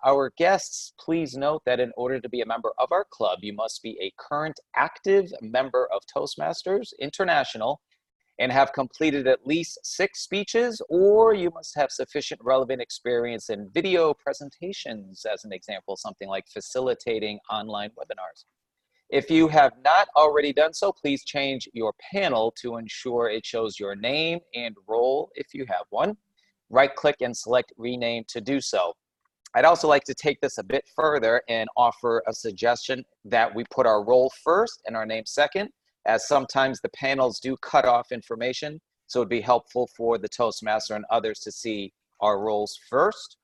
our guests, please note that in order to be a member of our club, you must be a current active member of Toastmasters International and have completed at least 6 speeches, or you must have sufficient relevant experience in video presentations, as an example, something like facilitating online webinars. If you have not already done so, please change your panel to ensure it shows your name and role if you have one. Right-click and select Rename to do so. I'd also like to take this a bit further and offer a suggestion that we put our role first and our name second, as sometimes the panels do cut off information, so it'd be helpful for the Toastmaster and others to see our roles first.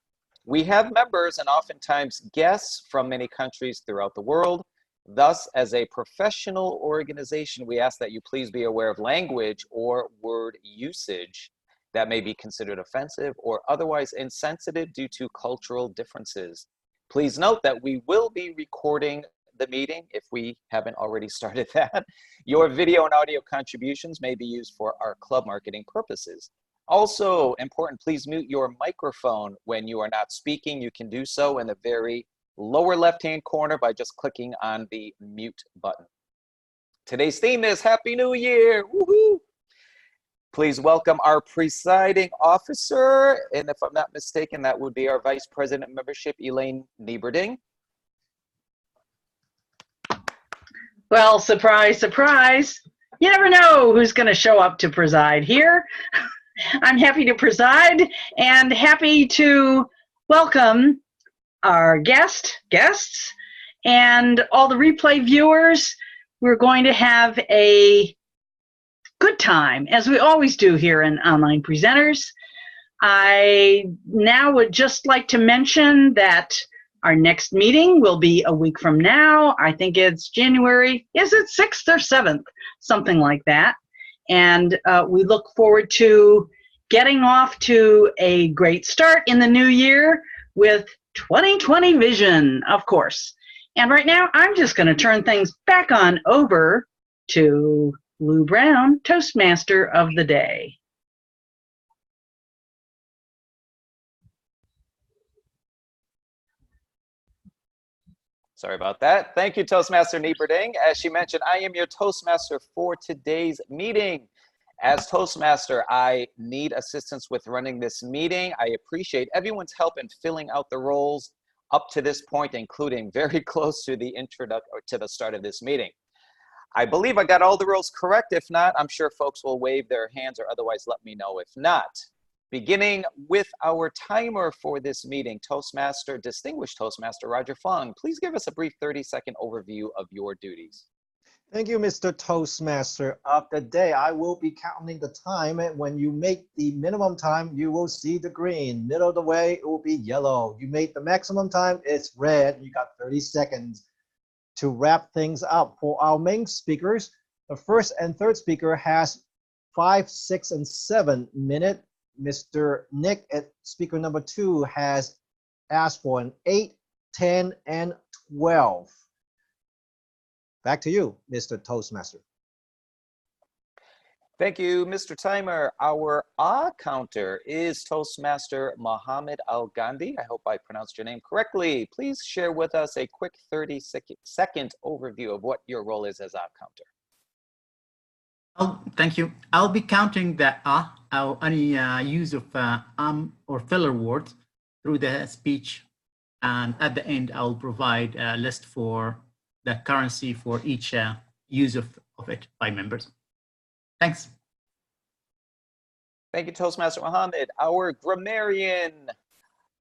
We have members and oftentimes guests from many countries throughout the world. Thus, as a professional organization, we ask that you please be aware of language or word usage that may be considered offensive or otherwise insensitive due to cultural differences. Please note that we will be recording the meeting if we haven't already started that. Your video and audio contributions may be used for our club marketing purposes. Also important, please mute your microphone when you are not speaking. You can do so in the very lower left-hand corner by just clicking on the mute button. Today's theme is Happy New Year. Woohoo! Please welcome our presiding officer, and if I'm not mistaken, that would be our Vice President of Membership, Elaine Nieberding. Well, surprise, surprise. You never know who's going to show up to preside here. I'm happy to preside and happy to welcome our guests, and all the replay viewers. We're going to have a good time, as we always do here in Online Presenters. I now would just like to mention that our next meeting will be a week from now. I think it's January, is it 6th or 7th? Something like that. And we look forward to getting off to a great start in the new year with 2020 vision, of course. And right now, I'm just going to turn things back on over to Lou Brown, Toastmaster of the Day. Sorry about that. Thank you, Toastmaster Nieberding. As she mentioned, I am your Toastmaster for today's meeting. As Toastmaster, I need assistance with running this meeting. I appreciate everyone's help in filling out the roles up to this point, including very close to the start of this meeting. I believe I got all the roles correct. If not, I'm sure folks will wave their hands or otherwise let me know if not. Beginning with our timer for this meeting, Distinguished Toastmaster Roger Fung, please give us a brief 30-second overview of your duties. Thank you, Mr. Toastmaster of the Day. I will be counting the time, and when you make the minimum time, you will see the green. Middle of the way, it will be yellow. You made the maximum time, it's red. You got 30 seconds to wrap things up. For our main speakers, the first and third speaker has 5, 6, and 7 minutes. Mr. Nick at speaker number 2 has asked for an 8, 10, and 12. Back to you, Mr. Toastmaster. Thank you, Mr. Timer. Our counter is Toastmaster Mohammed Al-Gandhi. I hope I pronounced your name correctly. Please share with us a quick 30-second overview of what your role is as counter. Oh, thank you. I'll be counting the or any use of or filler words through the speech, and at the end, I'll provide a list for the currency for each use of it by members. Thanks. Thank you, Toastmaster Mohammed. Our grammarian,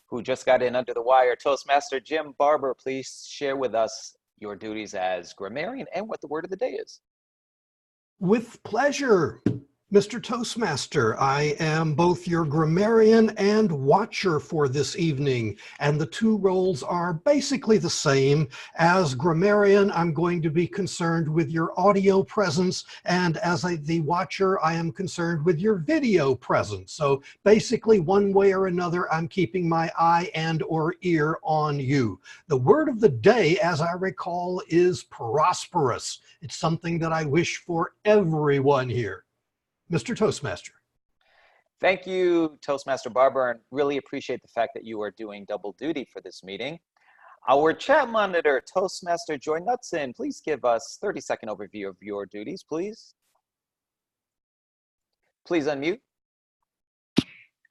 who just got in under the wire, Toastmaster Jim Barber, please share with us your duties as grammarian and what the word of the day is. With pleasure, Mr. Toastmaster. I am both your grammarian and watcher for this evening, and the two roles are basically the same. As grammarian, I'm going to be concerned with your audio presence, and as the watcher, I am concerned with your video presence. So basically, one way or another, I'm keeping my eye and or ear on you. The word of the day, as I recall, is prosperous. It's something that I wish for everyone here. Mr. Toastmaster. Thank you, Toastmaster Barber, and really appreciate the fact that you are doing double duty for this meeting. Our chat monitor, Toastmaster Joy Knudsen, please give us 30-second overview of your duties, please. Please unmute.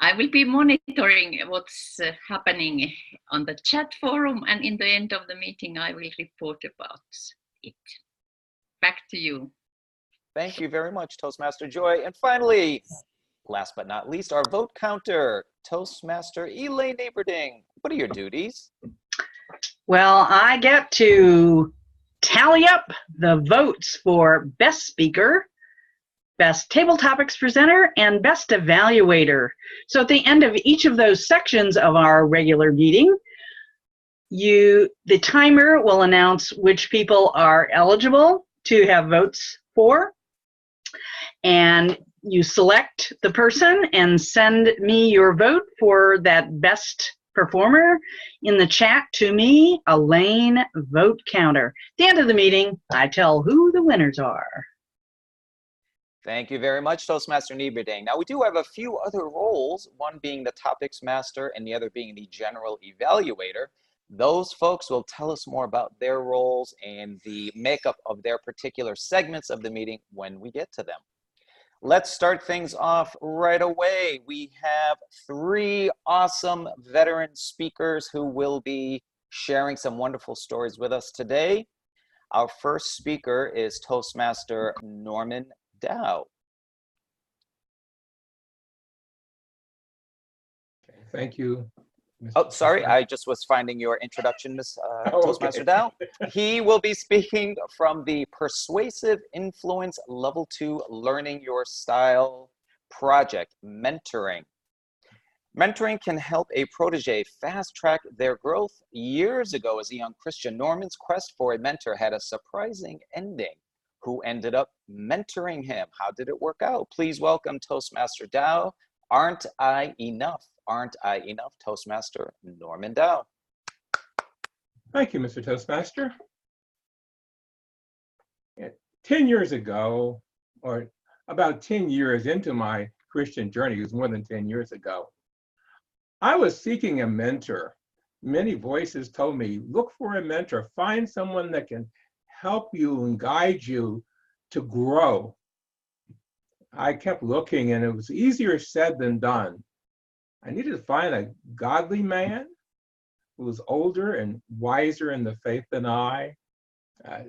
I will be monitoring what's happening on the chat forum, and in the end of the meeting, I will report about it. Back to you. Thank you very much, Toastmaster Joy. And finally, last but not least, our vote counter, Toastmaster Elaine Neighbording. What are your duties? Well, I get to tally up the votes for Best Speaker, Best Table Topics Presenter, and Best Evaluator. So at the end of each of those sections of our regular meeting, the timer will announce which people are eligible to have votes for, and you select the person and send me your vote for that best performer in the chat to me, Elaine Vote Counter. At the end of the meeting, I tell who the winners are. Thank you very much, Toastmaster Nieberding. Now, we do have a few other roles, one being the Topics Master and the other being the General Evaluator. Those folks will tell us more about their roles and the makeup of their particular segments of the meeting when we get to them. Let's start things off right away. We have 3 awesome veteran speakers who will be sharing some wonderful stories with us today. Our first speaker is Toastmaster Norman Dow. Okay, thank you. Oh, sorry, I just was finding your introduction, Ms. Toastmaster Dow. He will be speaking from the Persuasive Influence Level 2 Learning Your Style project, mentoring. Mentoring can help a protege fast-track their growth. Years ago, as a young Christian, Norman's quest for a mentor had a surprising ending. Who ended up mentoring him? How did it work out? Please welcome Toastmaster Dow. Aren't I enough? Aren't I enough? Toastmaster Norman Dow. Thank you, Mr. Toastmaster. 10 years ago, or about 10 years into my Christian journey, it was more than 10 years ago, I was seeking a mentor. Many voices told me, look for a mentor, find someone that can help you and guide you to grow. I kept looking, and it was easier said than done. I needed to find a godly man who was older and wiser in the faith than I.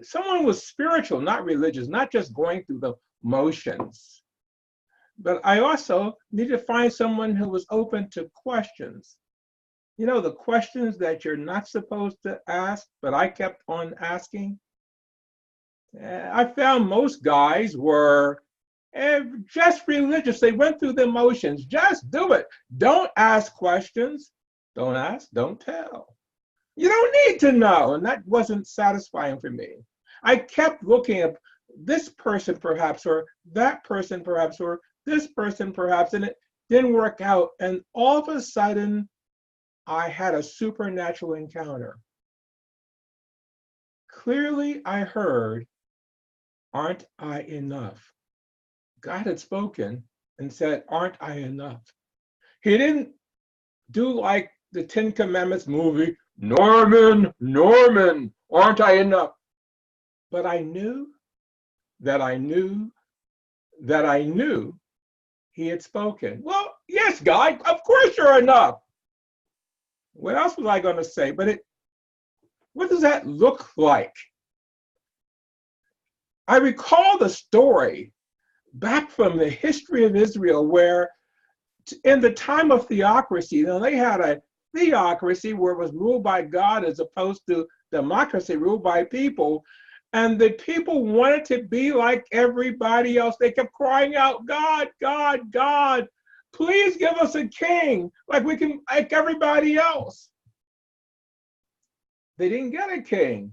Someone who was spiritual, not religious, not just going through the motions. But I also needed to find someone who was open to questions. You know, the questions that you're not supposed to ask, but I kept on asking. I found most guys were just religious. They went through the motions. Just do it. Don't ask questions. Don't ask, don't tell. You don't need to know. And that wasn't satisfying for me. I kept looking at this person perhaps, or that person perhaps, or this person perhaps, and it didn't work out. And all of a sudden, I had a supernatural encounter. Clearly, I heard, aren't I enough? God had spoken and said, aren't I enough? He didn't do like the 10 Commandments movie, Norman, Norman, aren't I enough? But I knew that I knew that I knew he had spoken. Well, yes, God, of course you're enough. What else was I going to say? But what does that look like? I recall the story back from the history of Israel where in the time of theocracy, you know, they had a theocracy where it was ruled by God as opposed to democracy ruled by people. And the people wanted to be like everybody else. They kept crying out, God, God, God, please give us a king like we can, like everybody else. They didn't get a king.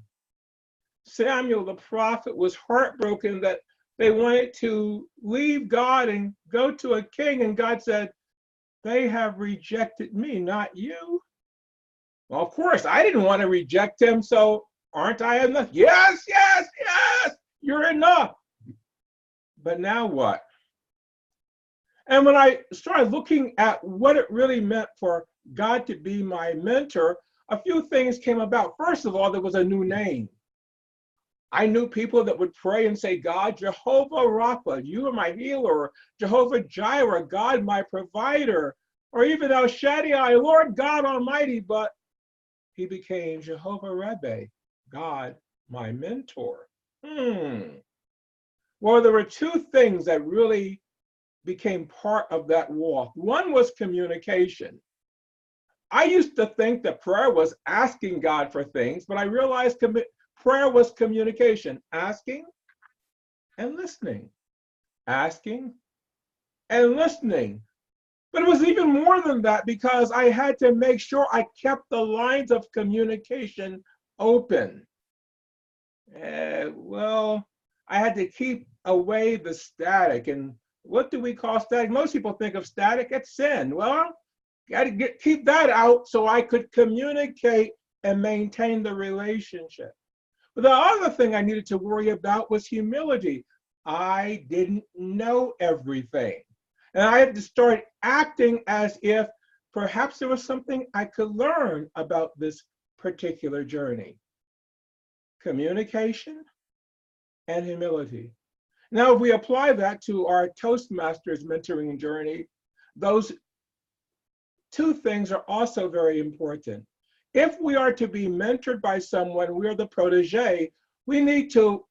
Samuel the prophet was heartbroken that they wanted to leave God and go to a king. And God said, they have rejected me, not you. Well, of course, I didn't want to reject him. So aren't I enough? Yes, yes, yes, you're enough. But now what? And when I started looking at what it really meant for God to be my mentor, a few things came about. First of all, there was a new name. I knew people that would pray and say, God, Jehovah Rapha, you are my healer, Jehovah Jireh, God, my provider, or even El Shaddai, Lord God Almighty, but he became Jehovah Rebbe, God, my mentor. Well, there were two things that really became part of that walk. One was communication. I used to think that prayer was asking God for things, but I realized prayer was communication, asking and listening, asking and listening. But it was even more than that, because I had to make sure I kept the lines of communication open. Well, I had to keep away the static. And what do we call static? Most people think of static as sin. Well, got to keep that out so I could communicate and maintain the relationship. But the other thing I needed to worry about was humility. I didn't know everything. And I had to start acting as if perhaps there was something I could learn about this particular journey. Communication and humility. Now, if we apply that to our Toastmasters mentoring journey, those two things are also very important. If we are to be mentored by someone, we're the protege, we need to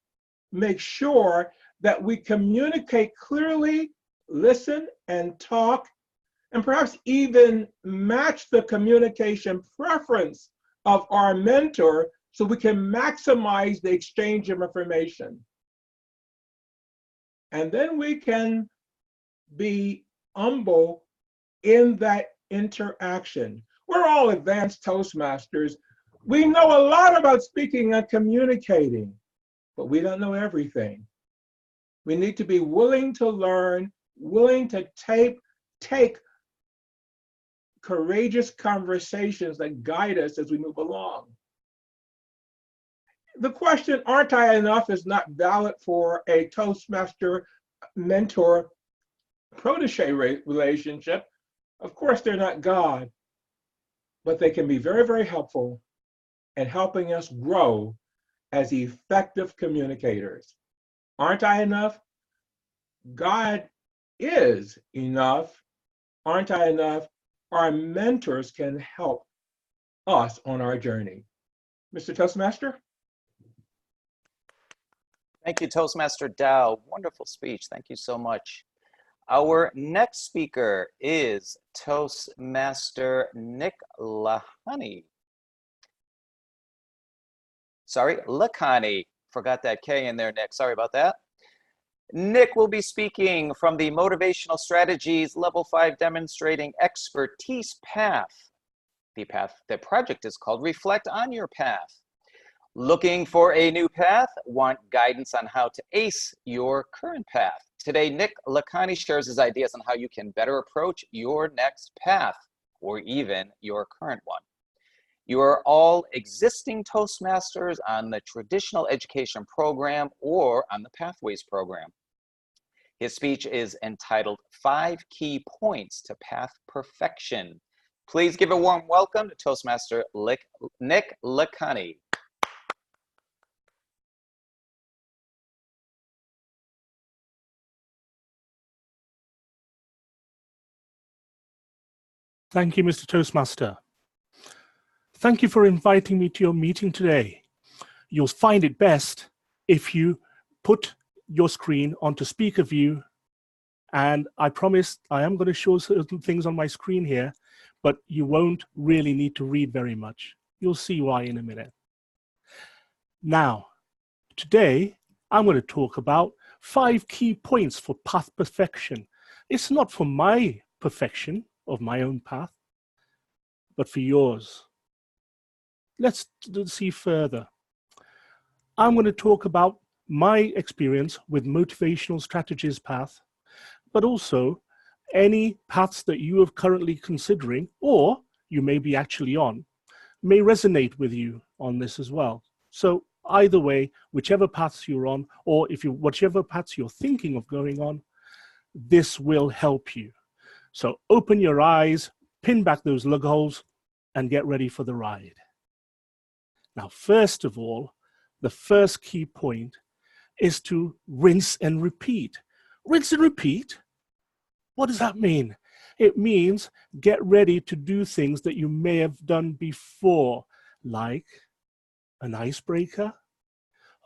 make sure that we communicate clearly, listen and talk, and perhaps even match the communication preference of our mentor so we can maximize the exchange of information. And then we can be humble in that interaction. We're all advanced Toastmasters. We know a lot about speaking and communicating, but we don't know everything. We need to be willing to learn, willing to take courageous conversations that guide us as we move along. The question, aren't I enough, is not valid for a Toastmaster mentor protege relationship. Of course, they're not God, but they can be very, very helpful in helping us grow as effective communicators. Aren't I enough? God is enough. Aren't I enough? Our mentors can help us on our journey. Mr. Toastmaster? Thank you, Toastmaster Dow. Wonderful speech. Thank you so much. Our next speaker is Toastmaster Nick Lahani. Sorry, Lakhani. Forgot that K in there, Nick. Sorry about that. Nick will be speaking from the Motivational Strategies Level 5 Demonstrating Expertise Path. The project is called Reflect on Your Path. Looking for a new path? Want guidance on how to ace your current path? Today, Nick Lakhani shares his ideas on how you can better approach your next path, or even your current one. You are all existing Toastmasters on the traditional education program or on the Pathways program. His speech is entitled 5 Key Points to Path Perfection. Please give a warm welcome to Toastmaster Nick Lakhani. Thank you, Mr. Toastmaster. Thank you for inviting me to your meeting today. You'll find it best if you put your screen onto speaker view, and I promise I am going to show certain things on my screen here, but you won't really need to read very much. You'll see why in a minute. Now, today I'm going to talk about 5 key points for path perfection. It's not for my perfection of my own path, but for yours. Let's see further. I'm going to talk about my experience with Motivational Strategies path, but also any paths that you are currently considering, or you may be actually on, may resonate with you on this as well. So either way, whichever paths you're on, or whichever paths you're thinking of going on, this will help you. So open your eyes, pin back those lug holes, and get ready for the ride. Now, first of all, the first key point is to rinse and repeat. Rinse and repeat? What does that mean? It means get ready to do things that you may have done before, like an icebreaker.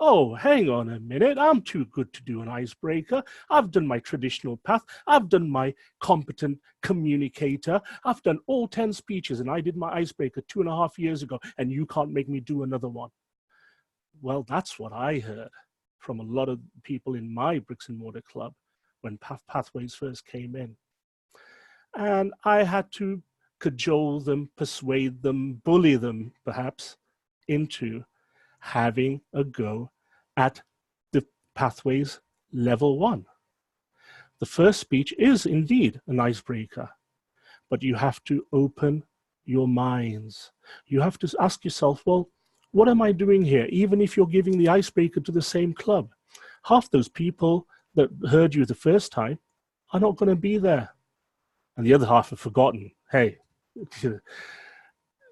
Oh, hang on a minute, I'm too good to do an icebreaker. I've done my traditional path. I've done my competent communicator. I've done all 10 speeches, and I did my icebreaker 2.5 years ago, and you can't make me do another one. Well, that's what I heard from a lot of people in my bricks and mortar club when Pathways first came in. And I had to cajole them, persuade them, bully them, perhaps, into having a go at the Pathways level 1. The first speech is indeed an icebreaker, but you have to open your minds. You have to ask yourself, well, what am I doing here? Even if you're giving the icebreaker to the same club, half those people that heard you the first time are not going to be there. And the other half have forgotten. Hey,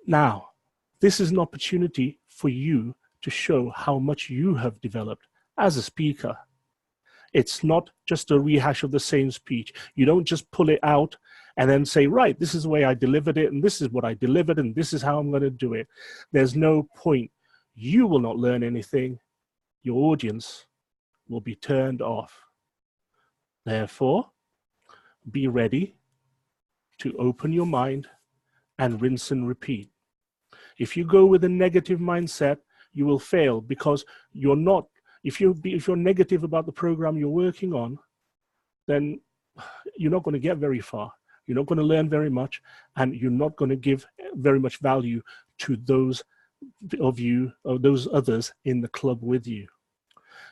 now, this is an opportunity for you to show how much you have developed as a speaker. It's not just a rehash of the same speech. You don't just pull it out and then say, right, this is the way I delivered it, and this is what I delivered, and this is how I'm going to do it. There's no point. You will not learn anything. Your audience will be turned off. Therefore, be ready to open your mind and rinse and repeat. If you go with a negative mindset, you will fail, because you're not, if you're negative about the program you're working on, then you're not going to get very far. You're not going to learn very much, and you're not going to give very much value to those of you or those others in the club with you.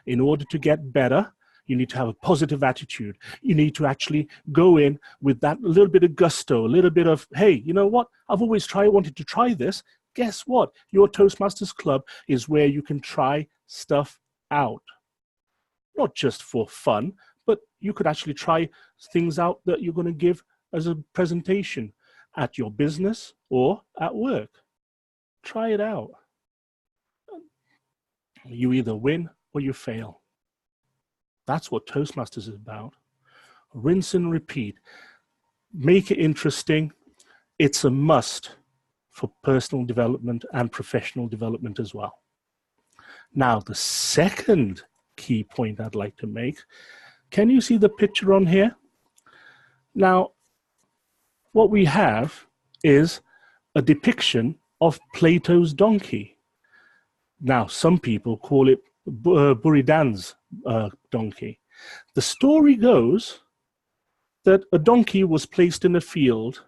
In order to get better, you need to have a positive attitude. You need to actually go in with that little bit of gusto, a little bit of, hey, you know what? I've always wanted to try this. Guess what? Your Toastmasters Club is where you can try stuff out. Not just for fun, but you could actually try things out that you're going to give as a presentation at your business or at work. Try it out. You either win or you fail. That's what Toastmasters is about. Rinse and repeat. Make it interesting. It's a must for personal development and professional development as well. Now, the second key point I'd like to make, can you see the picture on here? Now, what we have is a depiction of Plato's donkey. Now, some people call it Buridan's donkey. The story goes that a donkey was placed in a field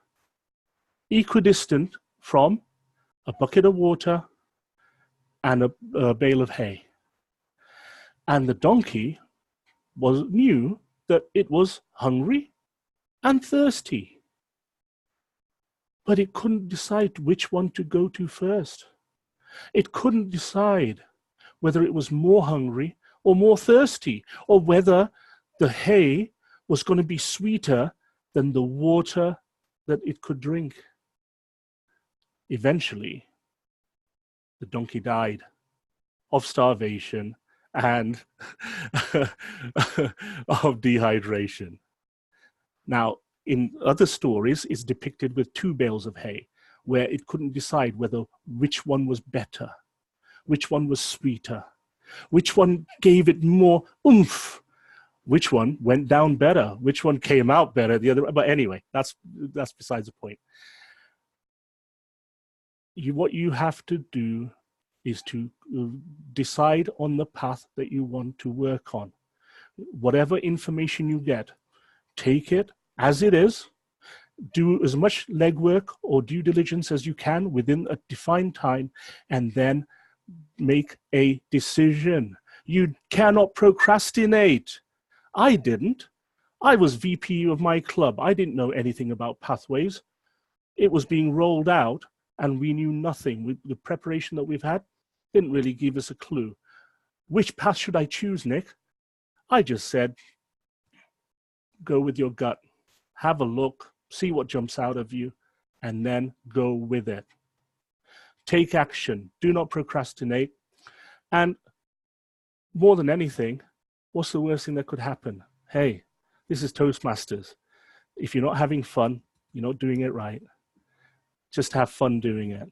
equidistant from a bucket of water and a bale of hay. And the donkey knew that it was hungry and thirsty, but it couldn't decide which one to go to first. It couldn't decide whether it was more hungry or more thirsty, or whether the hay was going to be sweeter than the water that it could drink. Eventually, the donkey died of starvation and of dehydration. Now, in other stories, it's depicted with 2 bales of hay, where it couldn't decide which one was better, which one was sweeter, which one gave it more oomph, which one went down better, which one came out better, the other. But anyway, that's besides the point. What you have to do is to decide on the path that you want to work on. Whatever information you get, take it as it is. Do as much legwork or due diligence as you can within a defined time, and then make a decision. You cannot procrastinate. I didn't. I was VP of my club. I didn't know anything about Pathways. It was being rolled out, and we knew nothing. With the preparation that we've had, didn't really give us a clue. Which path should I choose, Nick? I just said, go with your gut. Have a look, see what jumps out of you, and then go with it. Take action. Do not procrastinate. And more than anything, what's the worst thing that could happen? Hey, this is Toastmasters. If you're not having fun, you're not doing it right. Just have fun doing it.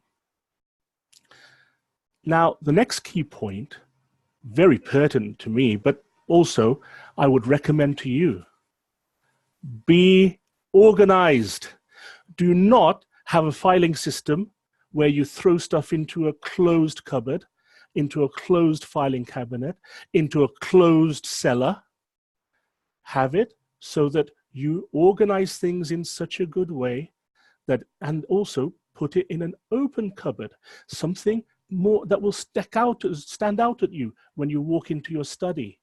Now, the next key point, very pertinent to me, but also I would recommend to you, be organized. Do not have a filing system where you throw stuff into a closed cupboard, into a closed filing cabinet, into a closed cellar. Have it so that you organize things in such a good way that, and also put it in an open cupboard, something more that will stand out at you when you walk into your study.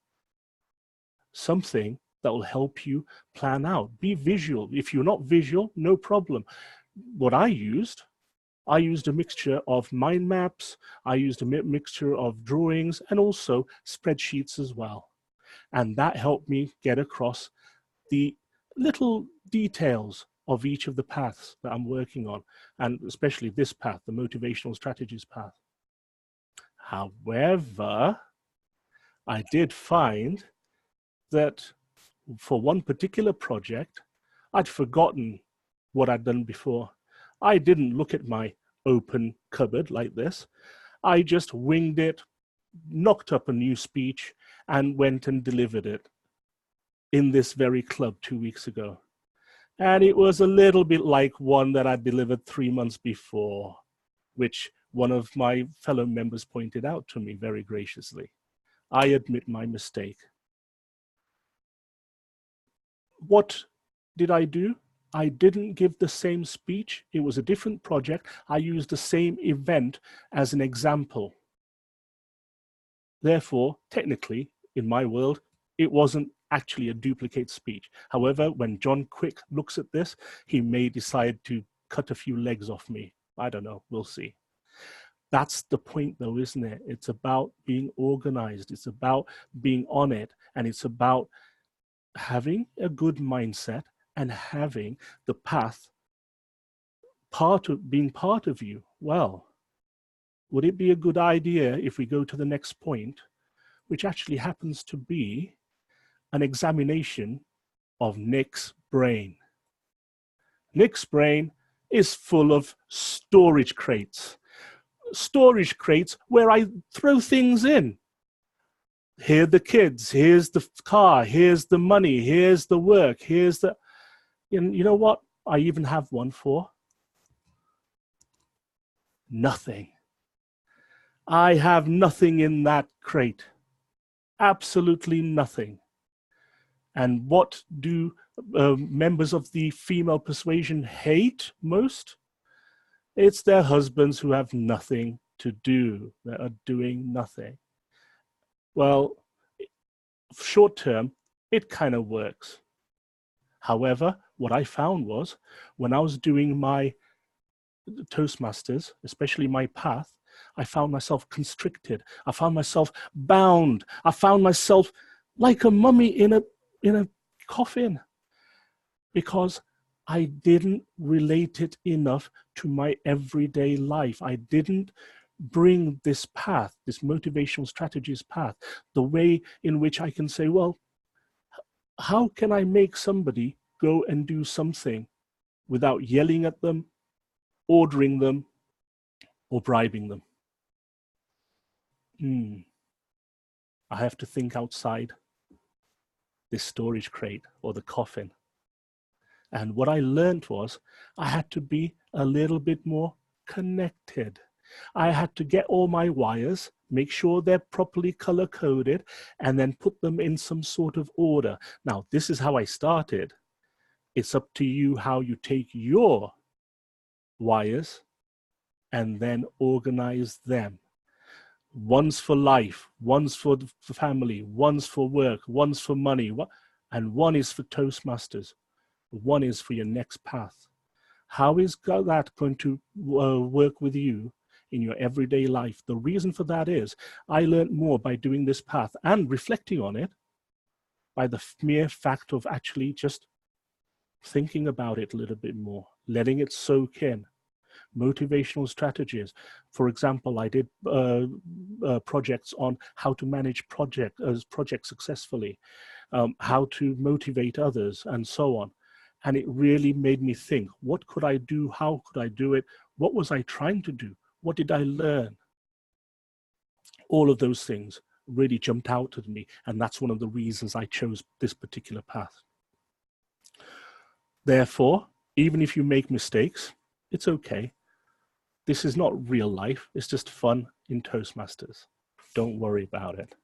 Something that will help you plan out. Be visual. If you're not visual, no problem. What I used a mixture of mind maps, I used a mixture of drawings, and also spreadsheets as well. And that helped me get across the little details of each of the paths that I'm working on, and especially this path, the motivational strategies path. However, I did find that for one particular project, I'd forgotten what I'd done before. I didn't look at my open cupboard like this. I just winged it, knocked up a new speech, and went and delivered it in this very club 2 weeks ago. And it was a little bit like one that I delivered 3 months before, which one of my fellow members pointed out to me very graciously. I admit my mistake. What did I do? I didn't give the same speech. It was a different project. I used the same event as an example. Therefore, technically, in my world, it wasn't actually a duplicate speech. However, when John Quick looks at this, he may decide to cut a few legs off me. I don't know. We'll see. That's the point, though, isn't it? It's about being organized. It's about being on it. And it's about having a good mindset and having the path being part of you. Well, would it be a good idea if we go to the next point, which actually happens to be an examination of Nick's brain? Nick's brain is full of storage crates. Storage crates where I throw things in. Here are the kids, here's the car, here's the money, here's the work, here's the... And you know what I even have one for? Nothing. I have nothing in that crate. Absolutely nothing. And what do members of the female persuasion hate most? It's their husbands who have nothing to do, that are doing nothing. Well, short term, it kind of works. However, what I found was when I was doing my Toastmasters, especially my path, I found myself constricted. I found myself bound. I found myself like a mummy in a coffin because I didn't relate it enough to my everyday life. I didn't bring this path, this motivational strategies path, the way in which I can say, well, how can I make somebody go and do something without yelling at them, ordering them, or bribing them? I have to think outside this storage crate or the coffin. And what I learned was I had to be a little bit more connected. I had to get all my wires, make sure they're properly color-coded, and then put them in some sort of order. Now, this is how I started. It's up to you how you take your wires and then organize them. One's for life, one's for the family, one's for work, one's for money, and one is for Toastmasters. One is for your next path. How is that going to work with you in your everyday life? The reason for that is I learned more by doing this path and reflecting on it by the mere fact of actually just thinking about it a little bit more, letting it soak in. Motivational strategies. For example, I did projects on how to manage projects successfully, how to motivate others, and so on. And it really made me think, what could I do? How could I do it? What was I trying to do? What did I learn? All of those things really jumped out at me, and that's one of the reasons I chose this particular path. Therefore, even if you make mistakes, it's okay. This is not real life. It's just fun in Toastmasters. Don't worry about it.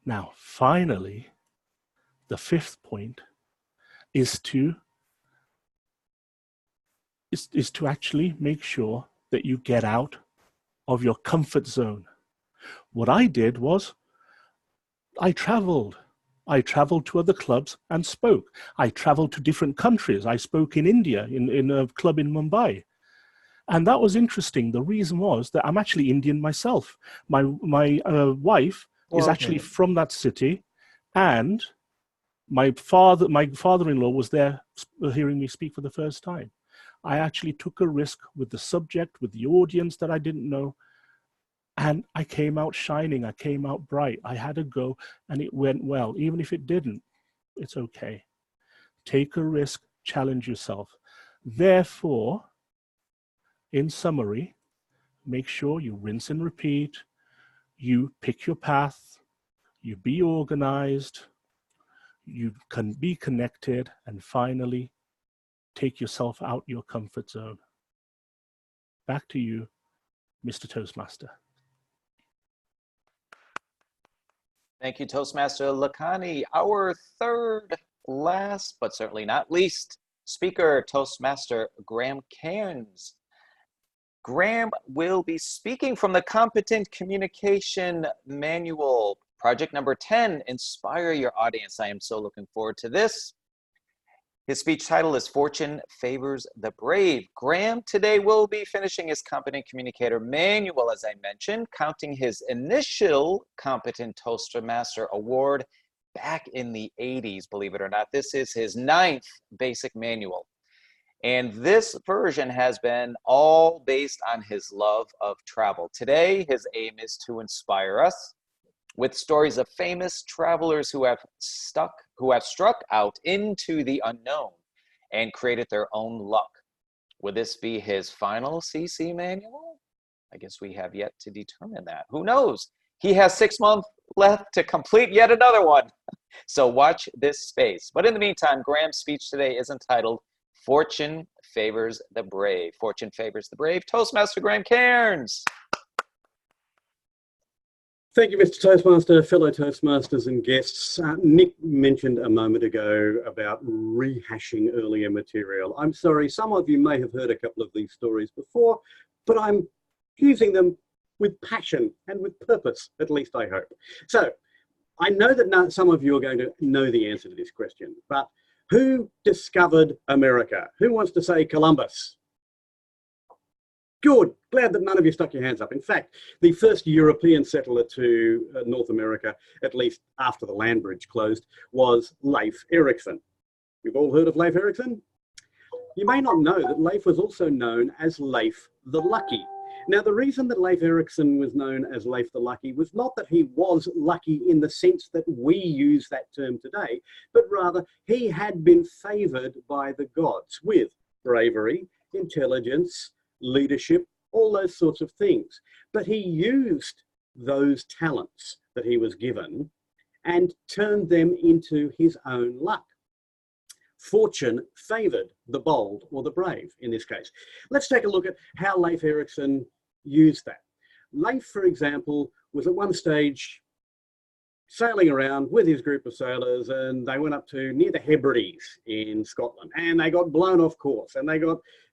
Now, finally, the fifth point is to actually make sure that you get out of your comfort zone. What I did was I traveled to other clubs and spoke. I traveled to different countries. I spoke in India, in a club in Mumbai. And that was interesting. The reason was that I'm actually Indian myself. My wife is actually from that city, and my father-in-law was there hearing me speak for the first time. I actually took a risk with the subject, with the audience that I didn't know, and I came out shining. I came out bright. I had a go, and it went well. Even if it didn't, it's okay. Take a risk, challenge yourself. Therefore, in summary, make sure you rinse and repeat, you pick your path, you be organized, you can be connected, and finally, take yourself out your comfort zone. Back to you, Mr. Toastmaster. Thank you, Toastmaster Lakhani. Our third, last, but certainly not least, speaker, Toastmaster Graham Cairns. Graham will be speaking from the Competent Communication Manual, project number 10, Inspire Your Audience. I am so looking forward to this. His speech title is Fortune Favors the Brave. Graham today will be finishing his Competent Communicator Manual, as I mentioned, counting his initial Competent Toastmaster Award back in the 80s, believe it or not. This is his 9th basic manual. And this version has been all based on his love of travel. Today, his aim is to inspire us with stories of famous travelers who have struck out into the unknown and created their own luck. Would this be his final CC manual? I guess we have yet to determine that. Who knows? He has 6 months left to complete yet another one. So watch this space. But in the meantime, Graham's speech today is entitled Fortune Favors the Brave. Fortune Favors the Brave. Toastmaster Graham Cairns. Thank you, Mr. Toastmaster, fellow Toastmasters and guests. Nick mentioned a moment ago about rehashing earlier material. I'm sorry, some of you may have heard a couple of these stories before, but I'm using them with passion and with purpose, at least I hope. So I know that some of you are going to know the answer to this question, but who discovered America? Who wants to say Columbus? Good. Glad that none of you stuck your hands up. In fact, the first European settler to North America, at least after the land bridge closed, was Leif Erikson. You've all heard of Leif Erikson? You may not know that Leif was also known as Leif the Lucky. Now, the reason that Leif Erikson was known as Leif the Lucky was not that he was lucky in the sense that we use that term today, but rather he had been favoured by the gods with bravery, intelligence, leadership, all those sorts of things. But he used those talents that he was given and turned them into his own luck. Fortune favoured the bold or the brave in this case. Let's take a look at how Leif Erikson used that. Leif, for example, was at one stage sailing around with his group of sailors, and they went up to near the Hebrides in Scotland, and they got blown off course, and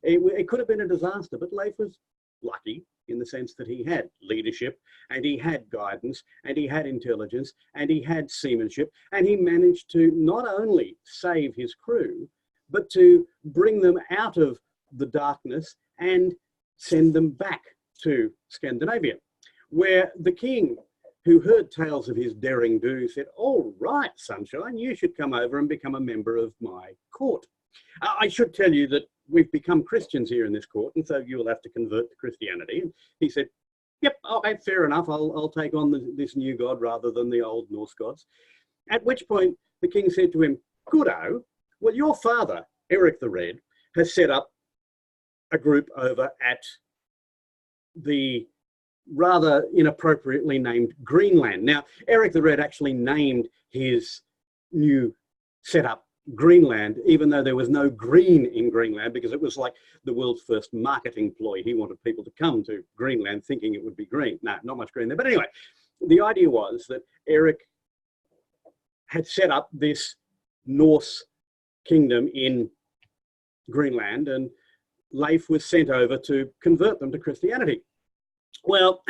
it could have been a disaster, but Leif was lucky in the sense that he had leadership, and he had guidance, and he had intelligence, and he had seamanship, and he managed to not only save his crew, but to bring them out of the darkness and send them back to Scandinavia, where the king, who heard tales of his daring do, said, "All right, Sunshine, you should come over and become a member of my court. I should tell you that we've become Christians here in this court, and so you will have to convert to Christianity." And he said, "Yep, okay, fair enough. I'll take on this new god rather than the old Norse gods." At which point the king said to him, "Goodo, well, your father, Eric the Red, has set up a group over at the rather inappropriately named Greenland." Now, Eric the Red actually named his new setup Greenland, even though there was no green in Greenland, because it was like the world's first marketing ploy. He wanted people to come to Greenland thinking it would be green. No, not much green there. But anyway, the idea was that Eric had set up this Norse kingdom in Greenland, and Leif was sent over to convert them to Christianity. Well,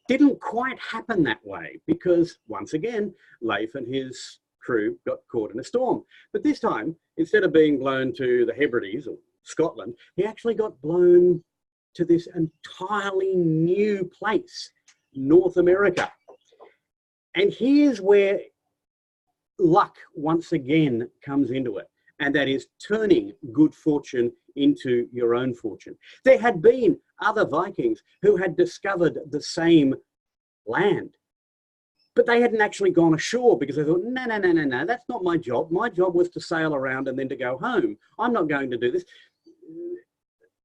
didn't quite happen that way, because once again, Leif and his crew got caught in a storm. But this time, instead of being blown to the Hebrides or Scotland, he actually got blown to this entirely new place, North America. And here's where luck once again comes into it, and that is turning good fortune into your own fortune. There had been other Vikings who had discovered the same land, but they hadn't actually gone ashore because they thought, no, that's not my job. My job was to sail around and then to go home. I'm not going to do this.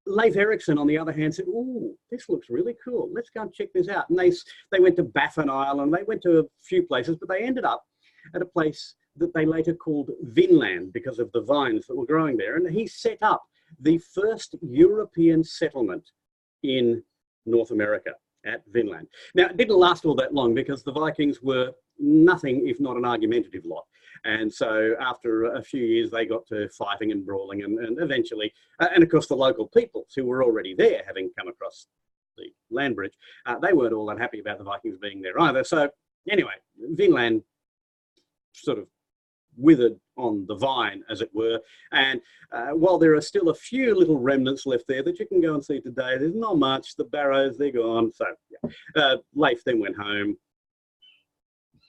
Leif Erikson, on the other hand, said, "Oh, this looks really cool. Let's go and check this out." And they went to Baffin Island, they went to a few places, but they ended up at a place that they later called Vinland because of the vines that were growing there. And he set up the first European settlement in North America at Vinland. Now, it didn't last all that long because the Vikings were nothing if not an argumentative lot. And so after a few years, they got to fighting and brawling, and eventually, and of course the local peoples who were already there, having come across the land bridge, they weren't all that happy about the Vikings being there either. So anyway, Vinland sort of withered on the vine, as it were. And while there are still a few little remnants left there that you can go and see today, there's not much. The barrows, they're gone. So yeah. Leif then went home,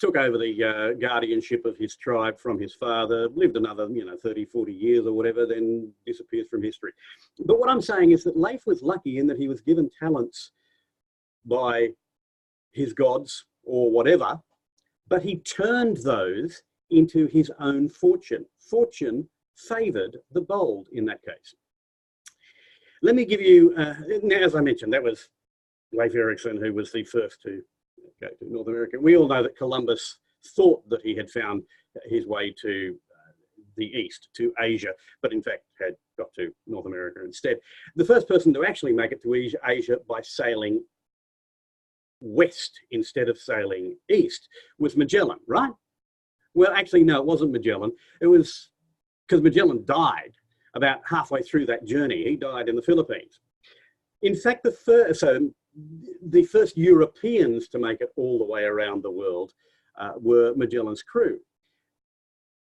took over the guardianship of his tribe from his father, lived another 30, 40 years or whatever, then disappears from history. But what I'm saying is that Leif was lucky in that he was given talents by his gods or whatever, but he turned those into his own fortune. Fortune favoured the bold in that case. Let me give you, now, as I mentioned, that was Leif Erikson, who was the first to go to North America. We all know that Columbus thought that he had found his way to the east, to Asia, but in fact had got to North America instead. The first person to actually make it to Asia by sailing west instead of sailing east was Magellan, right? Well, actually, no, it wasn't Magellan. It was because Magellan died about halfway through that journey. He died in the Philippines. In fact, the first Europeans to make it all the way around the world were Magellan's crew.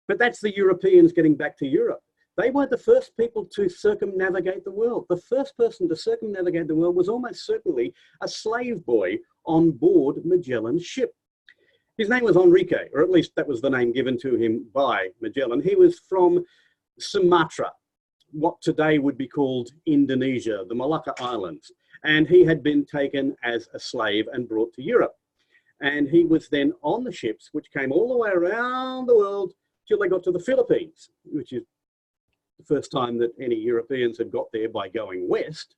But that's the Europeans getting back to Europe. They weren't the first people to circumnavigate the world. The first person to circumnavigate the world was almost certainly a slave boy on board Magellan's ship. His name was Enrique, or at least that was the name given to him by Magellan. He was from Sumatra, what today would be called Indonesia, the Malacca Islands. And he had been taken as a slave and brought to Europe. And he was then on the ships, which came all the way around the world till they got to the Philippines, which is the first time that any Europeans had got there by going west.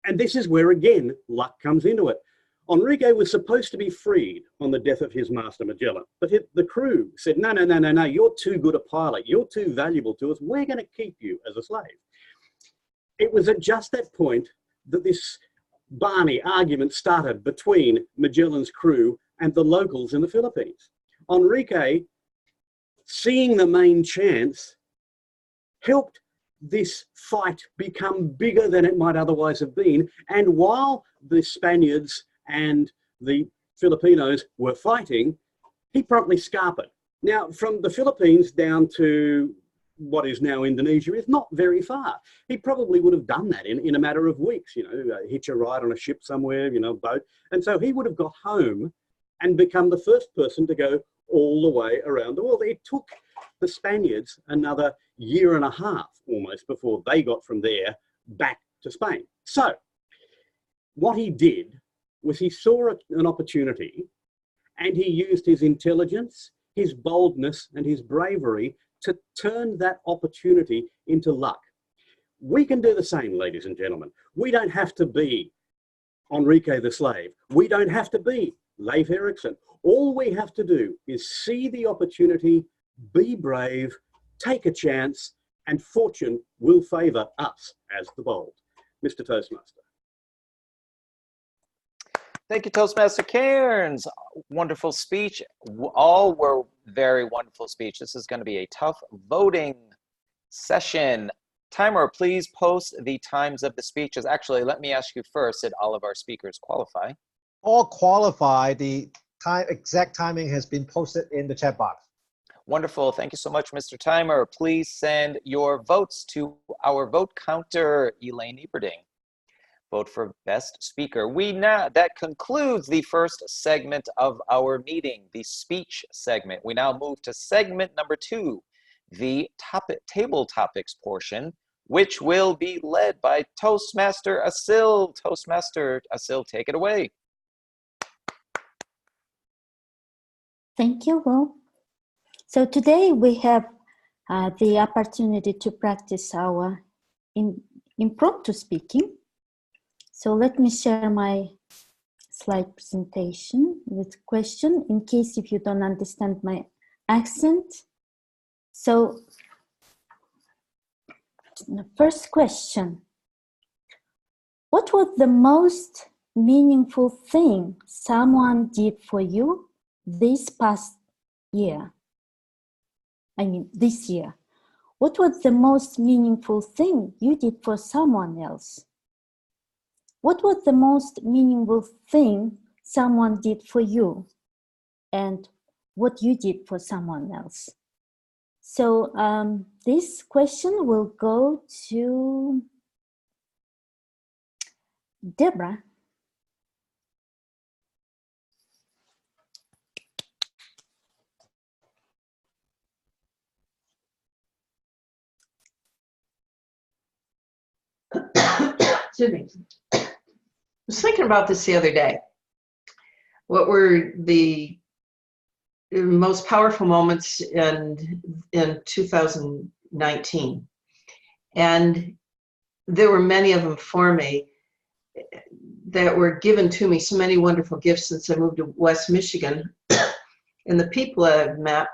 And this is where, again, luck comes into it. Enrique was supposed to be freed on the death of his master Magellan, but the crew said, no, you're too good a pilot, you're too valuable to us, we're going to keep you as a slave. It was at just that point that this Barney argument started between Magellan's crew and the locals in the Philippines. Enrique, seeing the main chance, helped this fight become bigger than it might otherwise have been. And while the Spaniards and the Filipinos were fighting, he promptly scarpered. Now, from the Philippines down to what is now Indonesia is not very far. He probably would have done that in a matter of weeks, hitch a ride on a ship somewhere, boat. And so he would have got home and become the first person to go all the way around the world. It took the Spaniards another year and a half almost before they got from there back to Spain. So what he did was he saw an opportunity, and he used his intelligence, his boldness, and his bravery to turn that opportunity into luck. We can do the same, ladies and gentlemen. We don't have to be Enrique the Slave. We don't have to be Leif Erikson. All we have to do is see the opportunity, be brave, take a chance, and fortune will favour us as the bold. Mr. Toastmaster. Thank you, Toastmaster Cairns. Wonderful speech. All were very wonderful speech. This is going to be a tough voting session. Timer, please post the times of the speeches. Actually, let me ask you first, did all of our speakers qualify? All qualify. The exact timing has been posted in the chat box. Wonderful. Thank you so much, Mr. Timer. Please send your votes to our vote counter, Elaine Eberding. Vote for best speaker. That concludes the first segment of our meeting, the speech segment. We now move to segment number 2, the table topics portion, which will be led by Toastmaster Asil. Toastmaster Asil, take it away. Thank you, Will. So today we have the opportunity to practice our impromptu speaking. So let me share my slide presentation with question in case if you don't understand my accent. So the first question, what was the most meaningful thing someone did for you this past year? This year. What was the most meaningful thing you did for someone else? What was the most meaningful thing someone did for you? And what you did for someone else? So this question will go to Deborah. Excuse me. I was thinking about this the other day. What were the most powerful moments in 2019? And there were many of them for me that were given to me, so many wonderful gifts since I moved to West Michigan and the people I've met.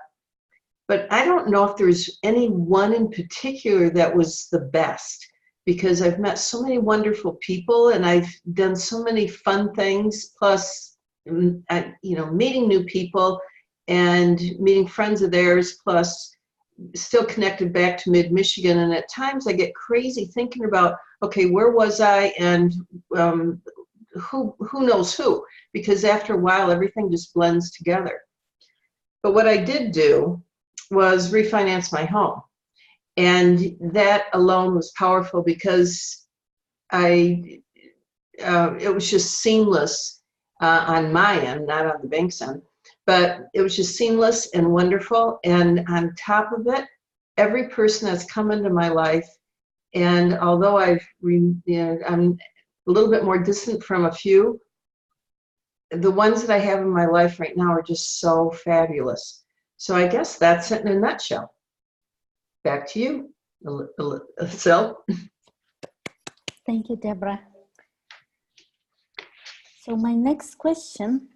But I don't know if there's any one in particular that was the best, because I've met so many wonderful people and I've done so many fun things, plus, meeting new people and meeting friends of theirs, plus still connected back to mid-Michigan. And at times I get crazy thinking about, okay, where was I and who knows who? Because after a while, everything just blends together. But what I did do was refinance my home. And that alone was powerful because it was just seamless on my end, not on the bank's end, but it was just seamless and wonderful. And on top of it, every person that's come into my life, and although I'm a little bit more distant from a few, the ones that I have in my life right now are just so fabulous. So I guess that's it in a nutshell. Back to you, Sil. Thank you, Deborah. So my next question.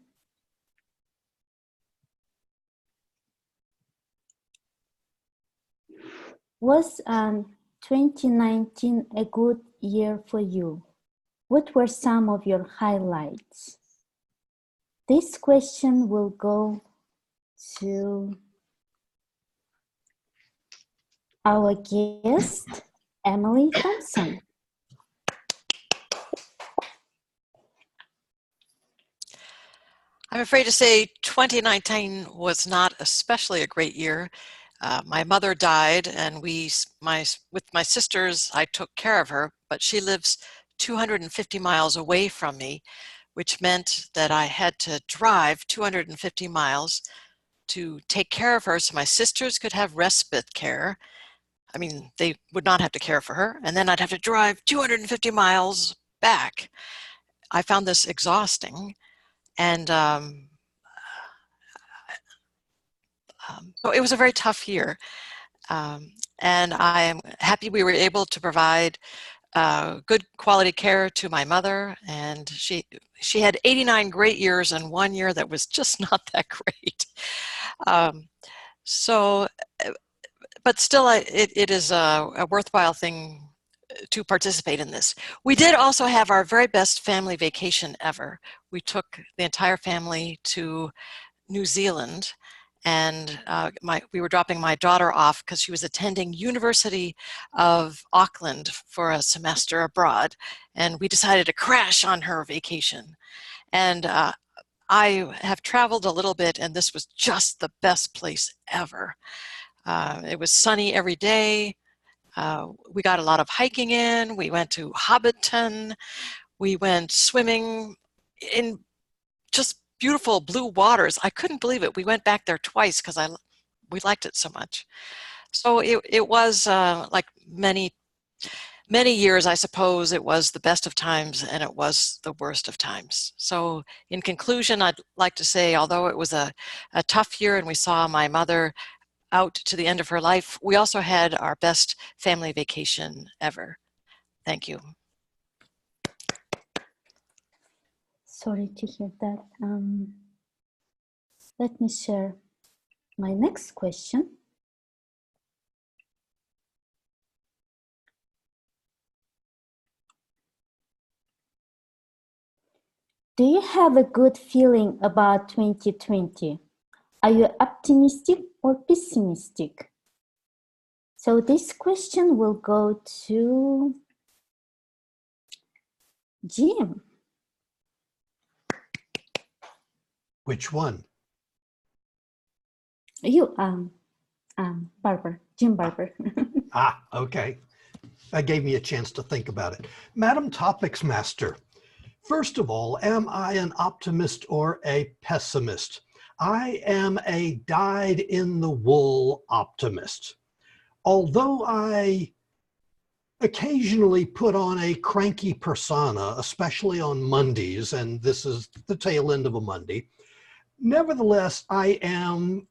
Was 2019 a good year for you? What were some of your highlights? This question will go to our guest, Emily Thompson. I'm afraid to say 2019 was not especially a great year. My mother died, and with my sisters, I took care of her, but she lives 250 miles away from me, which meant that I had to drive 250 miles to take care of her so my sisters could have respite care. I mean, they would not have to care for her, and then I'd have to drive 250 miles back. I found this exhausting, and so it was a very tough year. And I am happy we were able to provide good quality care to my mother, and she had 89 great years and 1 year that was just not that great. But still, it is a worthwhile thing to participate in this. We did also have our very best family vacation ever. We took the entire family to New Zealand, and we were dropping my daughter off because she was attending University of Auckland for a semester abroad, and we decided to crash on her vacation. And I have traveled a little bit, and this was just the best place ever. It was sunny every day. We got a lot of hiking in. We went to Hobbiton. We went swimming in just beautiful blue waters. I couldn't believe it. We went back there twice because we liked it so much. So it was like many years, I suppose, it was the best of times and it was the worst of times. So in conclusion, I'd like to say, although it was a tough year and we saw my mother out to the end of her life, we also had our best family vacation ever. Thank you. Sorry to hear that. Let me share my next question. Do you have a good feeling about 2020? Are you optimistic or pessimistic? So this question will go to Jim. Which one? You, Barber, Jim Barber. Okay. That gave me a chance to think about it. Madam Topics Master, first of all, am I an optimist or a pessimist? I am a dyed-in-the-wool optimist. Although I occasionally put on a cranky persona, especially on Mondays, and this is the tail end of a Monday, nevertheless, I am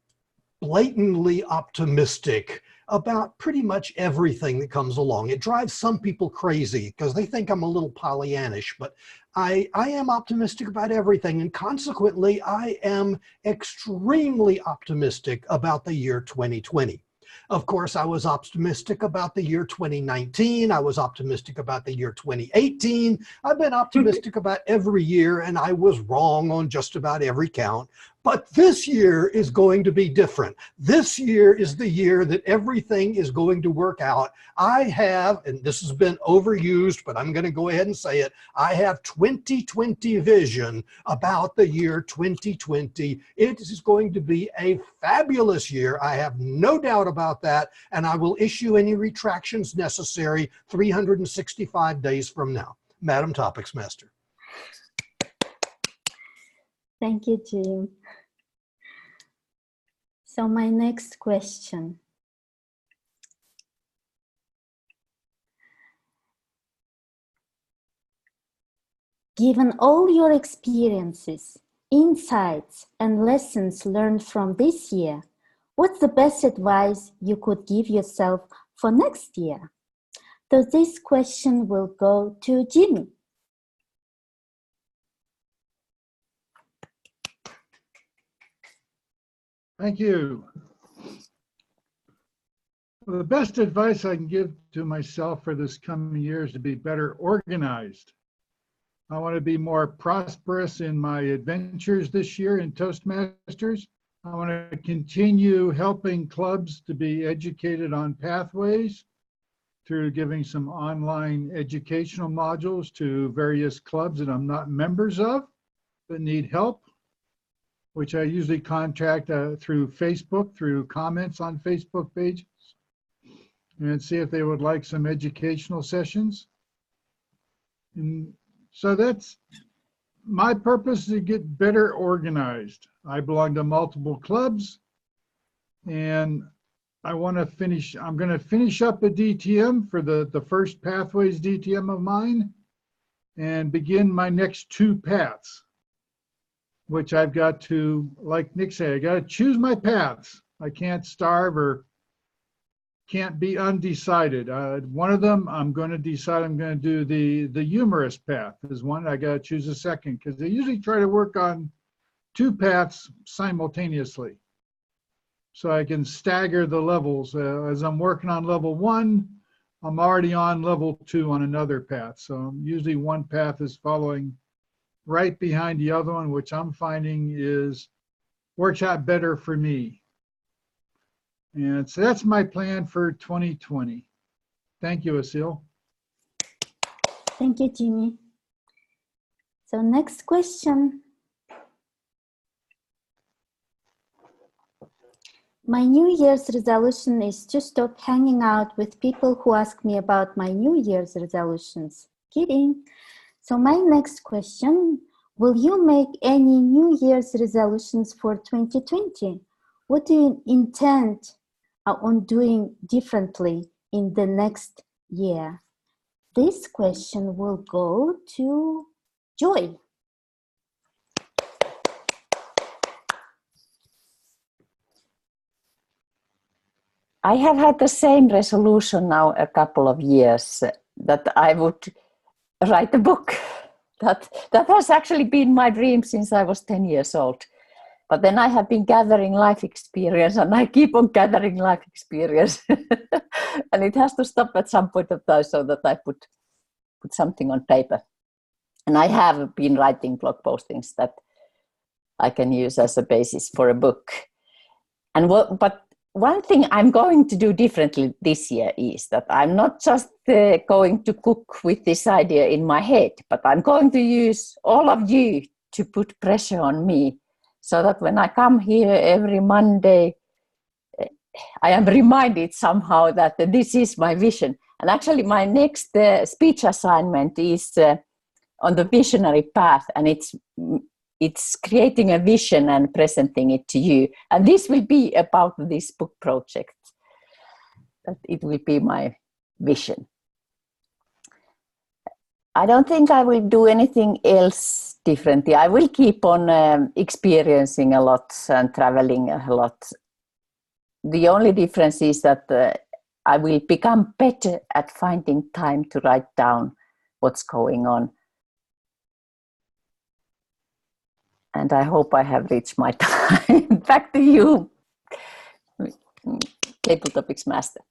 blatantly optimistic about pretty much everything that comes along. It drives some people crazy because they think I'm a little Pollyannish, but I am optimistic about everything, and consequently, I am extremely optimistic about the year 2020. Of course, I was optimistic about the year 2019. I was optimistic about the year 2018. I've been optimistic about every year, and I was wrong on just about every count. But this year is going to be different. This year is the year that everything is going to work out. I have, and this has been overused, but I'm going to go ahead and say it, I have 2020 vision about the year 2020. It is going to be a fabulous year. I have no doubt about that, and I will issue any retractions necessary 365 days from now. Madam Topics Master. Thank you, Jim. So my next question. Given all your experiences, insights, and lessons learned from this year, what's the best advice you could give yourself for next year? So this question will go to Jimmy. Thank you. Well, the best advice I can give to myself for this coming year is to be better organized. I want to be more prosperous in my adventures this year in Toastmasters. I want to continue helping clubs to be educated on pathways through giving some online educational modules to various clubs that I'm not members of but need help. which I usually contact through Facebook, through comments on Facebook pages, and see if they would like some educational sessions. And so that's my purpose, is to get better organized. I belong to multiple clubs, and I want to finish, I'm going to finish up a DTM for the first Pathways DTM of mine and begin my next 2 paths, which I've got to, like Nick said, I got to choose my paths. I can't starve or can't be undecided. One of them, I'm going to decide I'm going to do the humorous path is one. I got to choose a second because they usually try to work on 2 paths simultaneously, so I can stagger the levels. As I'm working on level 1, I'm already on level 2 on another path. So usually one path is following right behind the other one, which I'm finding works out better for me. And so that's my plan for 2020. Thank you, Asil. Thank you, Jimmy. So next question. My New Year's resolution is to stop hanging out with people who ask me about my New Year's resolutions. Kidding. So my next question, will you make any New Year's resolutions for 2020? What do you intend on doing differently in the next year? This question will go to Joy. I have had the same resolution now a couple of years that I would write a book. That has actually been my dream since I was 10 years old. But then I have been gathering life experience, and I keep on gathering life experience. And it has to stop at some point of time so that I put something on paper. And I have been writing blog postings that I can use as a basis for a book. But one thing I'm going to do differently this year is that I'm not just going to cook with this idea in my head, but I'm going to use all of you to put pressure on me so that when I come here every Monday, I am reminded somehow that this is my vision. And actually my next speech assignment is on the visionary path, and it's creating a vision and presenting it to you. And this will be about this book project. That it will be my vision. I don't think I will do anything else differently. I will keep on experiencing a lot and traveling a lot. The only difference is that I will become better at finding time to write down what's going on. And I hope I have reached my time. Back to you, Table Topics Master.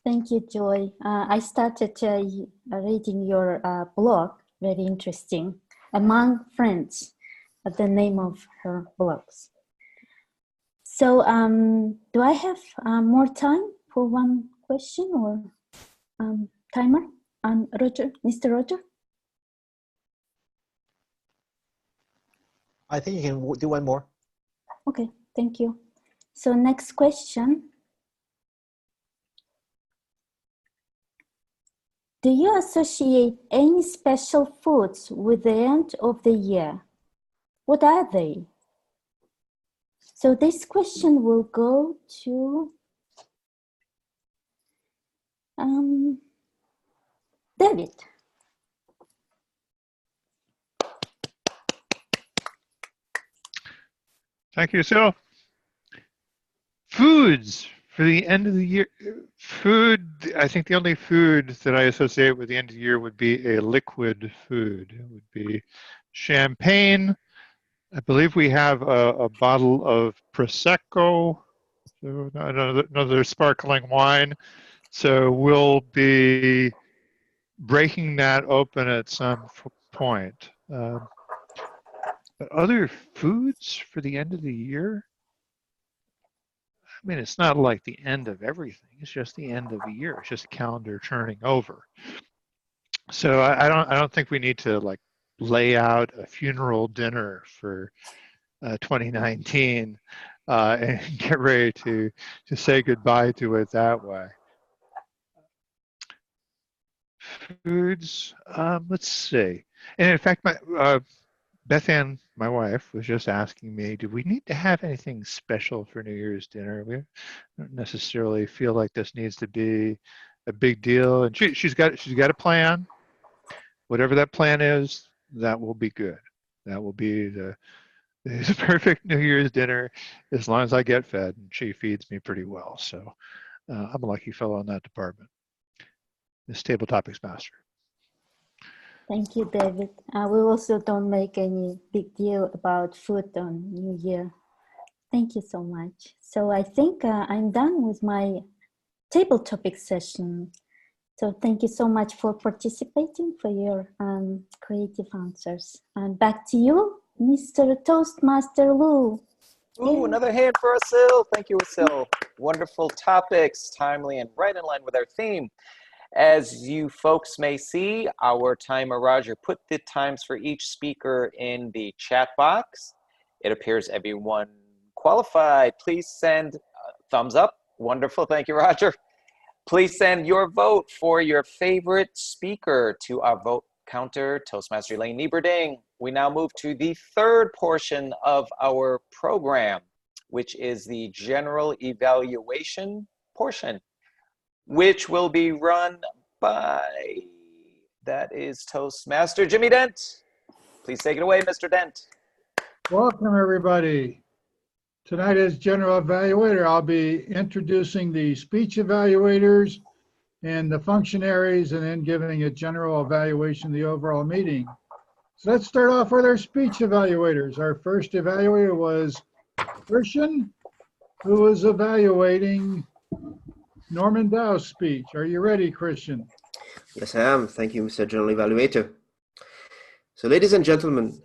Thank you, Joy. I started reading your blog, very interesting, Among Friends, the name of her blogs. So do I have more time for one question or timer? Roger, Mr. Roger? I think you can do one more. Okay, thank you. So next question. Do you associate any special foods with the end of the year? What are they? So this question will go to David. Thank you. So, foods for the end of the year. Food, I think the only food that I associate with the end of the year would be a liquid food. It would be champagne. I believe we have a bottle of Prosecco, so another sparkling wine. So we'll be breaking that open at some point. But other foods for the end of the year? I mean, it's not like the end of everything. It's just the end of the year. It's just a calendar turning over. So I don't think we need to like lay out a funeral dinner for 2019 and get ready to say goodbye to it that way. Foods, let's see. And in fact, Beth Ann, my wife, was just asking me, do we need to have anything special for New Year's dinner? We don't necessarily feel like this needs to be a big deal. And she's got a plan. Whatever that plan is, that will be good. That will be the perfect New Year's dinner as long as I get fed, and she feeds me pretty well. So I'm a lucky fellow in that department. This Table Topics Master. Thank you, David. We also don't make any big deal about food on New Year. Thank you so much. So I think I'm done with my table topic session. So thank you so much for participating, for your creative answers. And back to you, Mr. Toastmaster Lou. Ooh, another hand for Asil. Thank you, Asil. Wonderful topics, timely and right in line with our theme. As you folks may see, our timer, Roger, put the times for each speaker in the chat box. It appears everyone qualified. Please send thumbs up. Wonderful. Thank you, Roger. Please send your vote for your favorite speaker to our vote counter, Toastmaster Elaine Nieberding. We now move to the third portion of our program, which is the general evaluation portion, which will be run by, that is Toastmaster Jimmy Dent. Please take it away, Mr. Dent. Welcome, everybody. Tonight as general evaluator, I'll be introducing the speech evaluators and the functionaries, and then giving a general evaluation of the overall meeting. So let's start off with our speech evaluators. Our first evaluator was Christian, who was evaluating Norman Dow's speech. Are you ready, Christian? Yes, I am. Thank you, Mr. General Evaluator. So, ladies and gentlemen,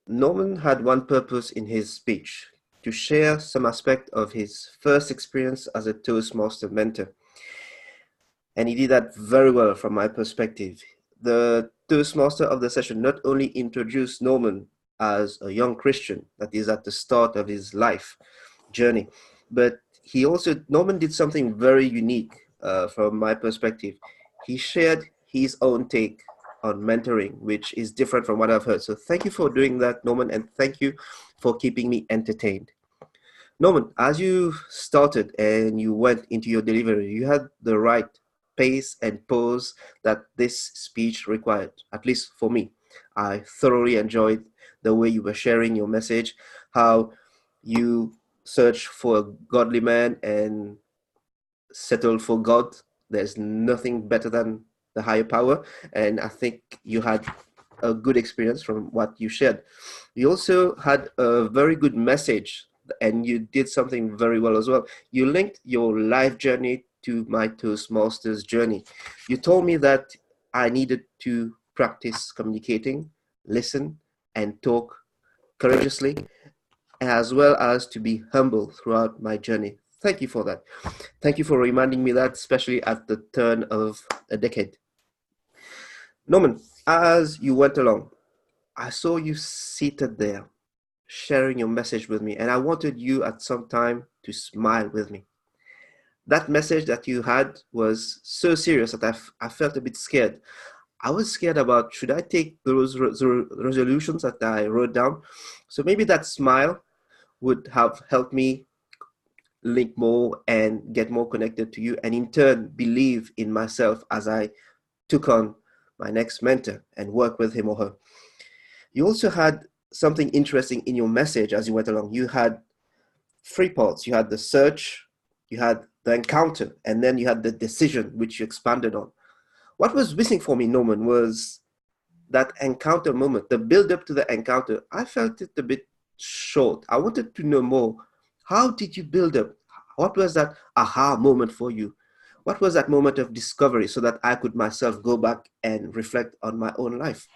Norman had one purpose in his speech: to share some aspect of his first experience as a Toastmaster mentor. And he did that very well from my perspective. The Toastmaster of the session not only introduced Norman as a young Christian that is at the start of his life journey, but Norman did something very unique from my perspective. He shared his own take on mentoring, which is different from what I've heard. So thank you for doing that, Norman, and thank you for keeping me entertained. Norman, as you started and you went into your delivery, you had the right pace and pose that this speech required, at least for me. I thoroughly enjoyed the way you were sharing your message, how you search for a godly man and settle for God. There's nothing better than the higher power. And I think you had a good experience from what you shared. You also had a very good message, and you did something very well as well. You linked your life journey to my Toastmasters journey. You told me that I needed to practice communicating, listen, and talk courageously, as well as to be humble throughout my journey. Thank you for that. Thank you for reminding me that, especially at the turn of a decade. Norman, as you went along, I saw you seated there, sharing your message with me, and I wanted you at some time to smile with me. That message that you had was so serious that I felt a bit scared. I was scared about, should I take those resolutions that I wrote down? So maybe that smile would have helped me link more and get more connected to you, and in turn believe in myself as I took on my next mentor and work with him or her. You also had something interesting in your message as you went along. You had 3 parts. You had the search, you had the encounter, and then you had the decision, which you expanded on. What was missing for me, Norman, was that encounter moment, the build up to the encounter. I felt it a bit short. I wanted to know more. How did you build up? What was that aha moment for you? What was that moment of discovery so that I could myself go back and reflect on my own life?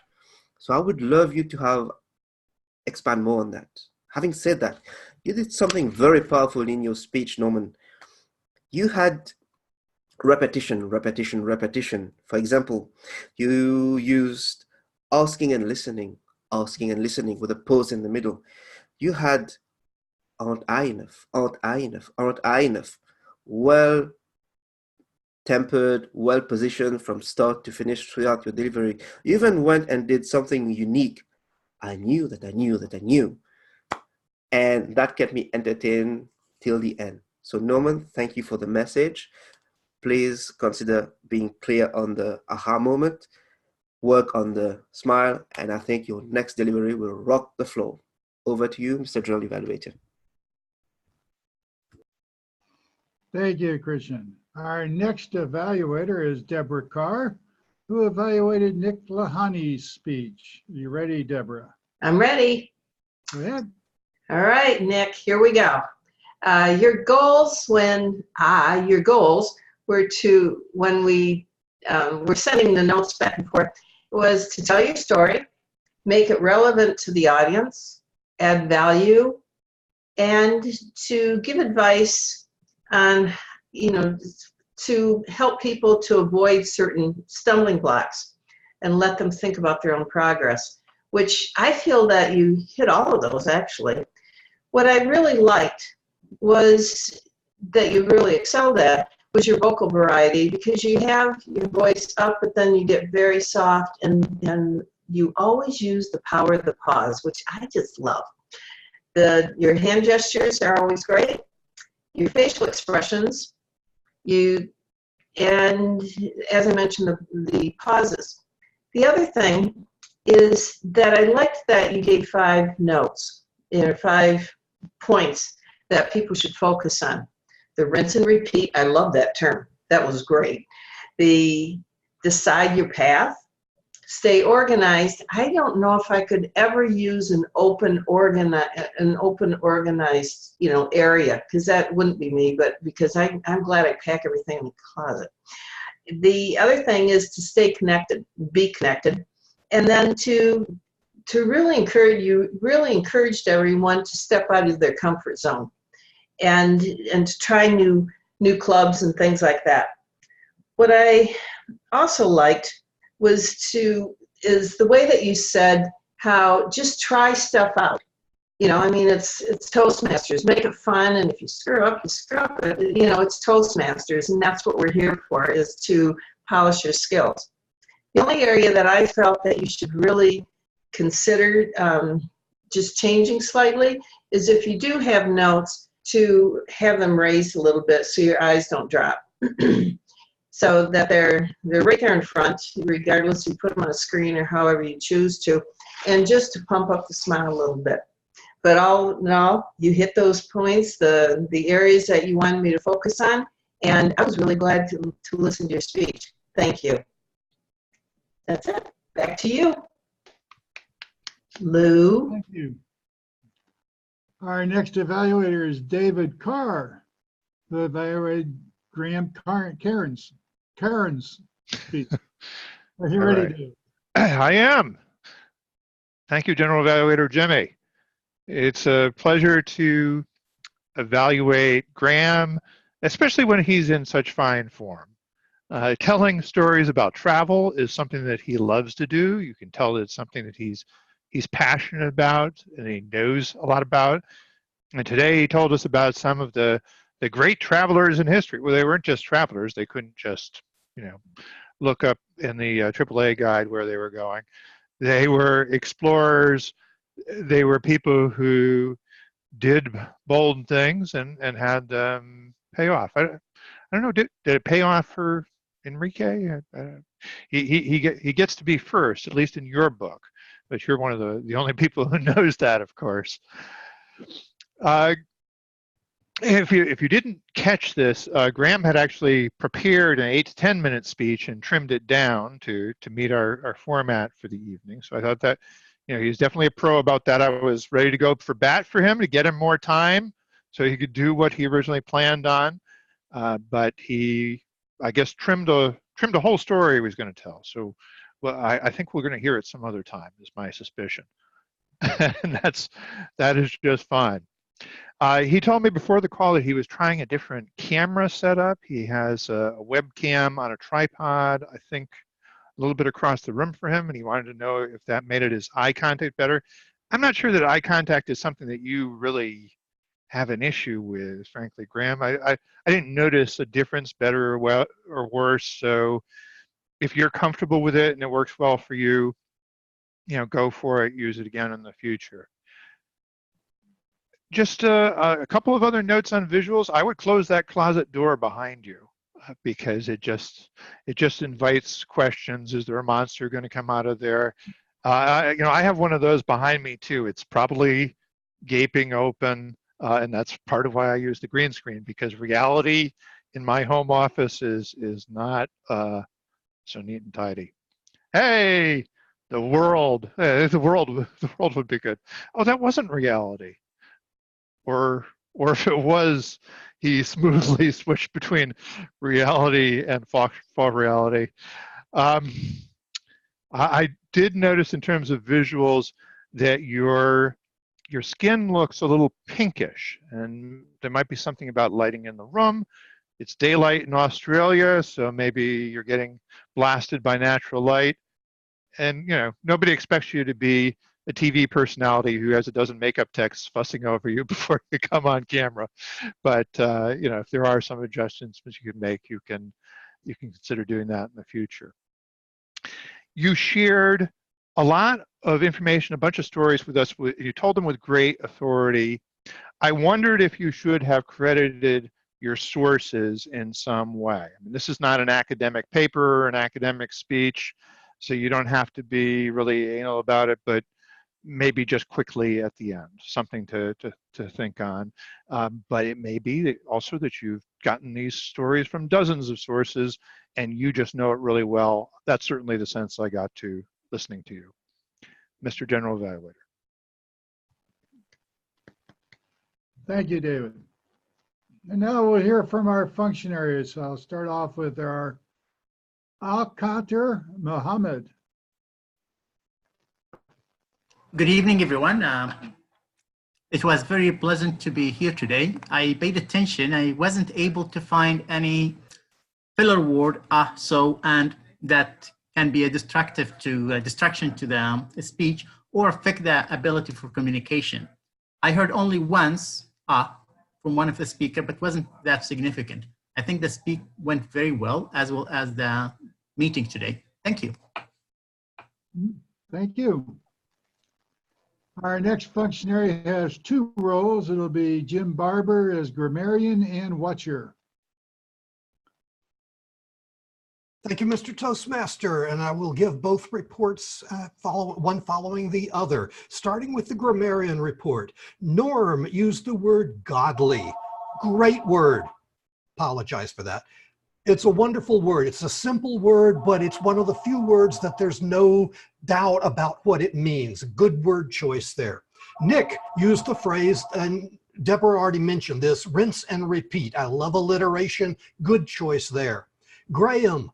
So I would love you to expand more on that. Having said that, you did something very powerful in your speech, Norman. You had repetition. For example, you used asking and listening with a pause in the middle. You had aren't I enough, aren't I enough, aren't I enough. Well tempered, well positioned from start to finish throughout your delivery. You even went and did something unique. I knew that I knew that I knew. And that kept me entertained till the end. So Norman, thank you for the message. Please consider being clear on the aha moment, work on the smile, and I think your next delivery will rock the floor. Over to you, Mr. Journal Evaluator. Thank you, Christian. Our next evaluator is Deborah Carr, who evaluated Nick Lahani's speech. Are you ready, Deborah? I'm ready. Go ahead. All right, Nick, here we go. Your goals were to, when we were sending the notes back and forth, was to tell your story, make it relevant to the audience, add value, and to give advice on, to help people to avoid certain stumbling blocks and let them think about their own progress, which I feel that you hit all of those, actually. What I really liked was that you really excelled at was your vocal variety, because you have your voice up, but then you get very soft, and you always use the power of the pause, which I just love. Your hand gestures are always great. Your facial expressions, and as I mentioned, the pauses. The other thing is that I liked that you gave 5 notes, 5 points that people should focus on. The rinse and repeat, I love that term. That was great. The decide your path, stay organized. I don't know if I could ever use an open organized, area, because that wouldn't be me, but because I'm glad I pack everything in the closet. The other thing is to stay connected, be connected, and then to really encouraged everyone to step out of their comfort zone and to try new clubs and things like that. What I also liked is the way that you said how just try stuff out. It's Toastmasters. Make it fun, and if you screw up, you screw up. It's Toastmasters, and that's what we're here for, is to polish your skills. The only area that I felt that you should really consider just changing slightly is if you do have notes, to have them raised a little bit so your eyes don't drop. So that they're right there in front, regardless if you put them on a screen or however you choose to, and just to pump up the smile a little bit. But all in all, you hit those points, the areas that you wanted me to focus on, and I was really glad to listen to your speech. Thank you. That's it. Back to you, Lou. Thank you. Our next evaluator is David Carr, who evaluated Graham Karen's speech. Are you ready, right. Dave? I am. Thank you, General Evaluator Jimmy. It's a pleasure to evaluate Graham, especially when he's in such fine form. Telling stories about travel is something that he loves to do. You can tell that it's something that he's passionate about and he knows a lot about. And today he told us about some of the great travelers in history. Well, they weren't just travelers. They couldn't just, look up in the AAA guide where they were going. They were explorers. They were people who did bold things and had them pay off. I don't know, did it pay off for Enrique? He gets to be first, at least in your book, but you're one of the only people who knows that, of course. If you didn't catch this, Graham had actually prepared an 8 to 10 minute speech and trimmed it down to meet our format for the evening. So I thought that, he's definitely a pro about that. I was ready to go for bat for him to get him more time so he could do what he originally planned on. But he, I guess, trimmed a whole story he was going to tell. So, well, I think we're going to hear it some other time, is my suspicion. And that is just fine. He told me before the call that he was trying a different camera setup. He has a webcam on a tripod, I think a little bit across the room for him, and he wanted to know if that made it his eye contact better. I'm not sure that eye contact is something that you really have an issue with, frankly, Graham. I didn't notice a difference, better or worse. So if you're comfortable with it and it works well for you, go for it. Use it again in the future. Just a couple of other notes on visuals. I would close that closet door behind you because it just invites questions. Is there a monster going to come out of there? I have one of those behind me too. It's probably gaping open, and that's part of why I use the green screen, because reality in my home office is not so neat and tidy. Hey, the world would be good. Oh, that wasn't reality. Or if it was, he smoothly switched between reality and false reality. I did notice in terms of visuals that your skin looks a little pinkish, and there might be something about lighting in the room. It's daylight in Australia, so maybe you're getting blasted by natural light. And nobody expects you to be a TV personality who has a dozen makeup techs fussing over you before you come on camera. But if there are some adjustments you can make, you can consider doing that in the future. You shared a lot of information, a bunch of stories with us. You told them with great authority. I wondered if you should have credited your sources in some way. I mean, this is not an academic paper or an academic speech, so you don't have to be really anal about it, but maybe just quickly at the end, something to think on. But it may be that also that you've gotten these stories from dozens of sources and you just know it really well. That's certainly the sense I got to listening to you. Mr. General Evaluator. Thank you, David. And now we'll hear from our functionaries. I'll start off with our Al-Qatar Mohammed. Good evening, everyone. It was very pleasant to be here today. I paid attention. I wasn't able to find any filler word, so, and that can be a distraction to the speech or affect the ability for communication. I heard only once from one of the speakers, but wasn't that significant. I think the speak went very well as the meeting today. Thank you. Thank you. Our next functionary has two roles. It'll be Jim Barber as grammarian and watcher. Thank you, Mr. Toastmaster, and I will give both reports one following the other. Starting with the grammarian report, Norm used the word godly. Great word. Apologize for that. It's a wonderful word. It's a simple word, but it's one of the few words that there's no doubt about what it means. Good word choice there. Nick used the phrase, and Deborah already mentioned this, rinse and repeat. I love alliteration. Good choice there. Graham,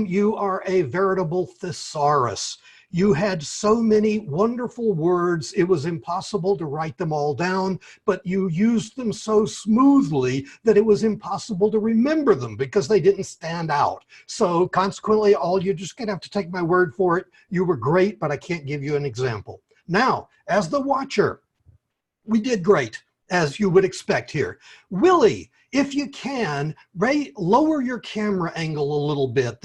you are a veritable thesaurus. You had so many wonderful words, it was impossible to write them all down, but you used them so smoothly that it was impossible to remember them because they didn't stand out. So consequently, you're just gonna have to take my word for it. You were great, but I can't give you an example. Now, as the watcher, we did great, as you would expect here. Willie, if you can, lower your camera angle a little bit.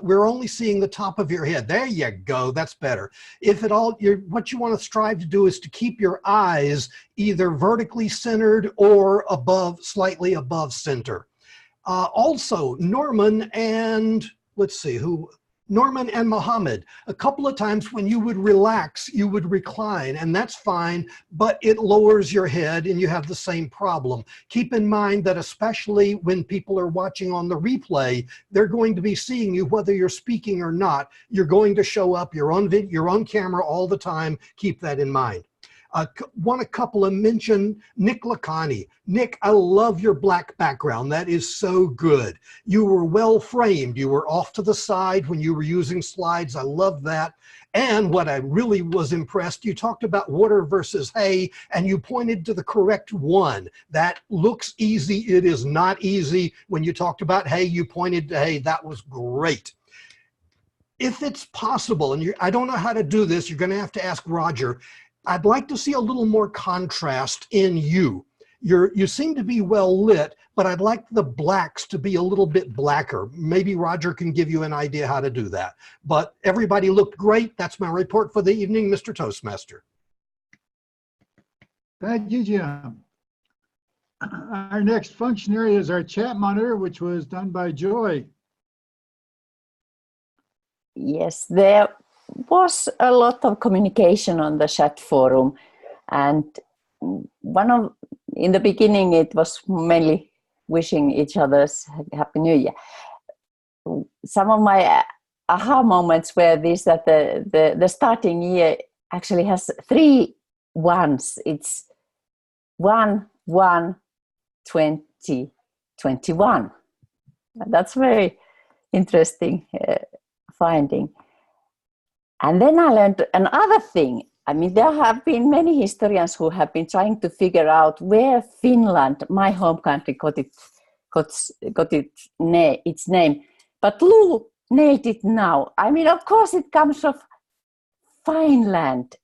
We're only seeing the top of your head. There you go, that's better. If at all, what you want to strive to do is to keep your eyes either vertically centered or slightly above center. Also, Norman and, let's see, Norman and Mohammed, a couple of times when you would relax, you would recline, and that's fine, but it lowers your head and you have the same problem. Keep in mind that especially when people are watching on the replay, they're going to be seeing you whether you're speaking or not. You're going to show up, you're on camera all the time. Keep that in mind. Want a couple of mention Nick Lacani. Nick, I love your black background. That is so good. You were well framed. You were off to the side when you were using slides. I love that. And what I really was impressed, you talked about water versus hay, and you pointed to the correct one. That looks easy. It is not easy. When you talked about hay, you pointed to hay. That was great. If it's possible, and I don't know how to do this, you're going to have to ask Roger. I'd like to see a little more contrast in you. You seem to be well lit, but I'd like the blacks to be a little bit blacker. Maybe Roger can give you an idea how to do that. But everybody looked great. That's my report for the evening, Mr. Toastmaster. Thank you, Jim. Our next functionary is our chat monitor, which was done by Joy. Yes, there was a lot of communication on the chat forum, and in the beginning it was mainly wishing each other's Happy New Year. Some of my aha moments were these, that the starting year actually has 3 ones. It's 1-1-2021. That's very interesting finding. And then I learned another thing. I mean, there have been many historians who have been trying to figure out where Finland, my home country, got its name. But Lou nailed it now. I mean, of course, it comes from Finland,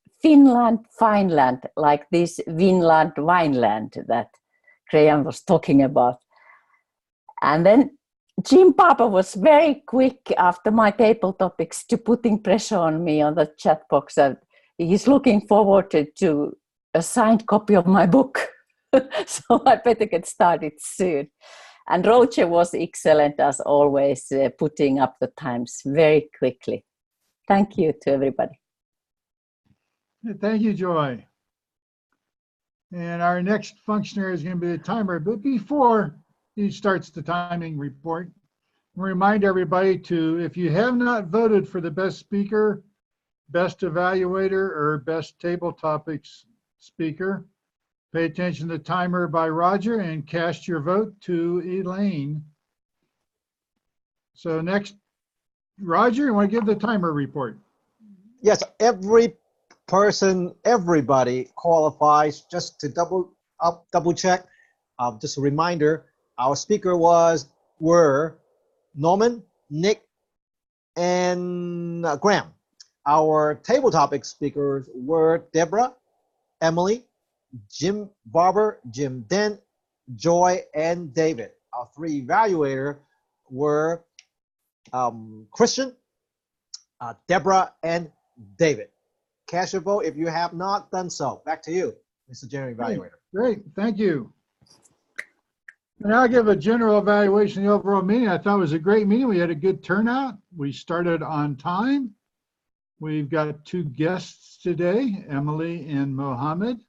like this Vinland, Vineland that Graham was talking about. And then Jim Barber was very quick after my table topics to putting pressure on me on the chat box, and he's looking forward to a signed copy of my book. So I better get started soon. And Roger was excellent as always, putting up the times very quickly. Thank you to everybody. Thank you, Joy. And our next functionary is going to be the timer. But before he starts the timing report, remind everybody to, if you have not voted for the best speaker, best evaluator, or best table topics speaker, pay attention to the timer by Roger and cast your vote to Elaine. So next, Roger, you want to give the timer report? Yes, everybody qualifies. Just to double check, just a reminder, our speaker were Norman, Nick, and Graham. Our table topic speakers were Deborah, Emily, Jim Barber, Jim Dent, Joy, and David. Our 3 evaluators were Christian, Deborah, and David. Cast your vote if you have not done so. Back to you, Mr. General Evaluator. Great, thank you. And I'll give a general evaluation of the overall meeting. I thought it was a great meeting. We had a good turnout. We started on time. We've got 2 guests today, Emily and Mohammed.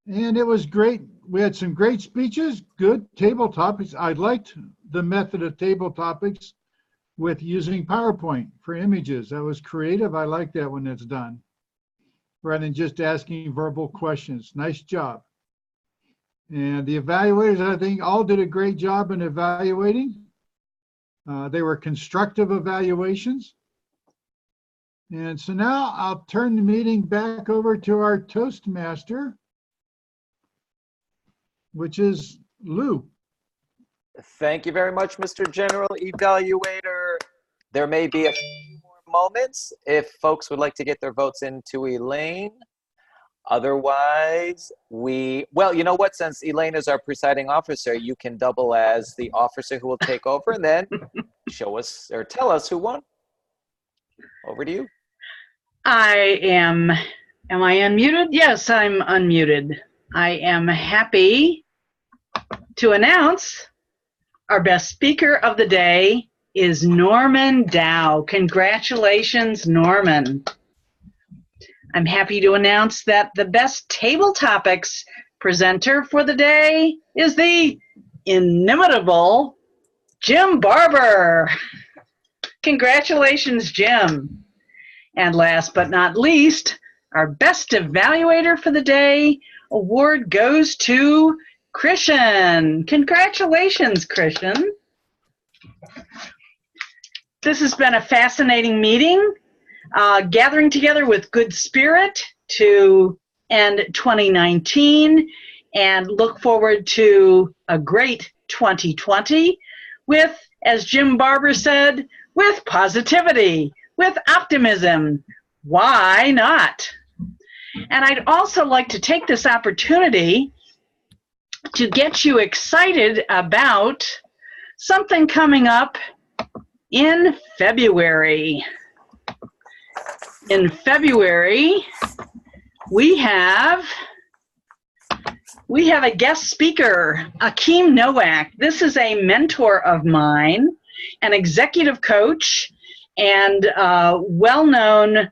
And it was great. We had some great speeches, good table topics. I liked the method of table topics with using PowerPoint for images. That was creative. I like that when it's done, rather than just asking verbal questions. Nice job. And the evaluators, I think, all did a great job in evaluating. They were constructive evaluations. And so now I'll turn the meeting back over to our Toastmaster, which is Lou. Thank you very much, Mr. General Evaluator. There may be a few more moments if folks would like to get their votes into Elaine. Otherwise, well, you know what? Since Elaine is our presiding officer, you can double as the officer who will take over and then show us or tell us who won. Over to you. Am I unmuted? Yes, I'm unmuted. I am happy to announce our best speaker of the day is Norman Dow. Congratulations, Norman. I'm happy to announce that the best table topics presenter for the day is the inimitable Jim Barber. Congratulations, Jim. And last but not least, our best evaluator for the day award goes to Christian. Congratulations, Christian. This has been a fascinating meeting, gathering together with good spirit to end 2019 and look forward to a great 2020 with, as Jim Barber said, with positivity, with optimism. Why not? And I'd also like to take this opportunity to get you excited about something coming up in February. In February, we have a guest speaker, Akeem Nowak. This is a mentor of mine, an executive coach, and well-known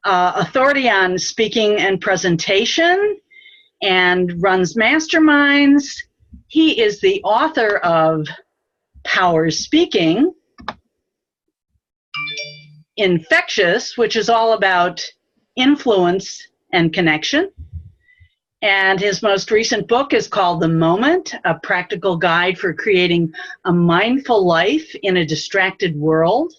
authority on speaking and presentation, and runs masterminds. He is the author of Power Speaking, Infectious, which is all about influence and connection. And his most recent book is called The Moment, a practical guide for creating a mindful life in a distracted world.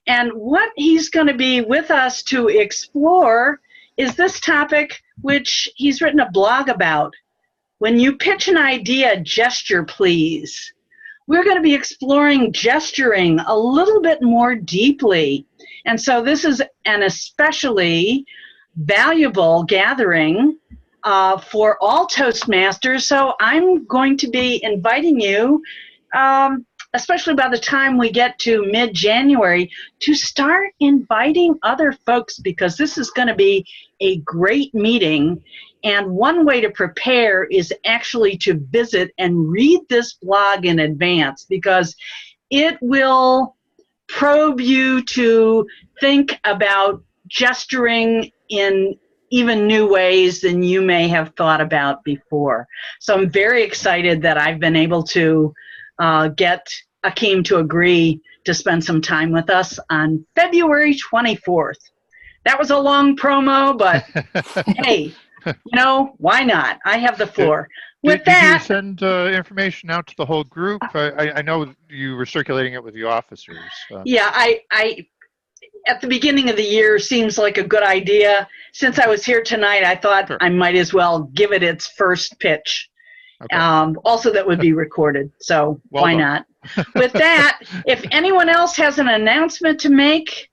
And what he's going to be with us to explore is this topic, which he's written a blog about. When you pitch an idea, gesture, please. We're going to be exploring gesturing a little bit more deeply. And so this is an especially valuable gathering for all Toastmasters. So I'm going to be inviting you, especially by the time we get to mid-January, to start inviting other folks, because this is going to be a great meeting. And one way to prepare is actually to visit and read this blog in advance, because it will probe you to think about gesturing in even new ways than you may have thought about before. So I'm very excited that I've been able to get Akeem to agree to spend some time with us on February 24th. That was a long promo, but hey, you know, why not? I have the floor. Did you send information out to the whole group? I know you were circulating it with the officers. Yeah, I at the beginning of the year seems like a good idea. Since I was here tonight, I thought I might as well give it its first pitch. Okay. Also, that would be recorded, so well why not? With that, if anyone else has an announcement to make,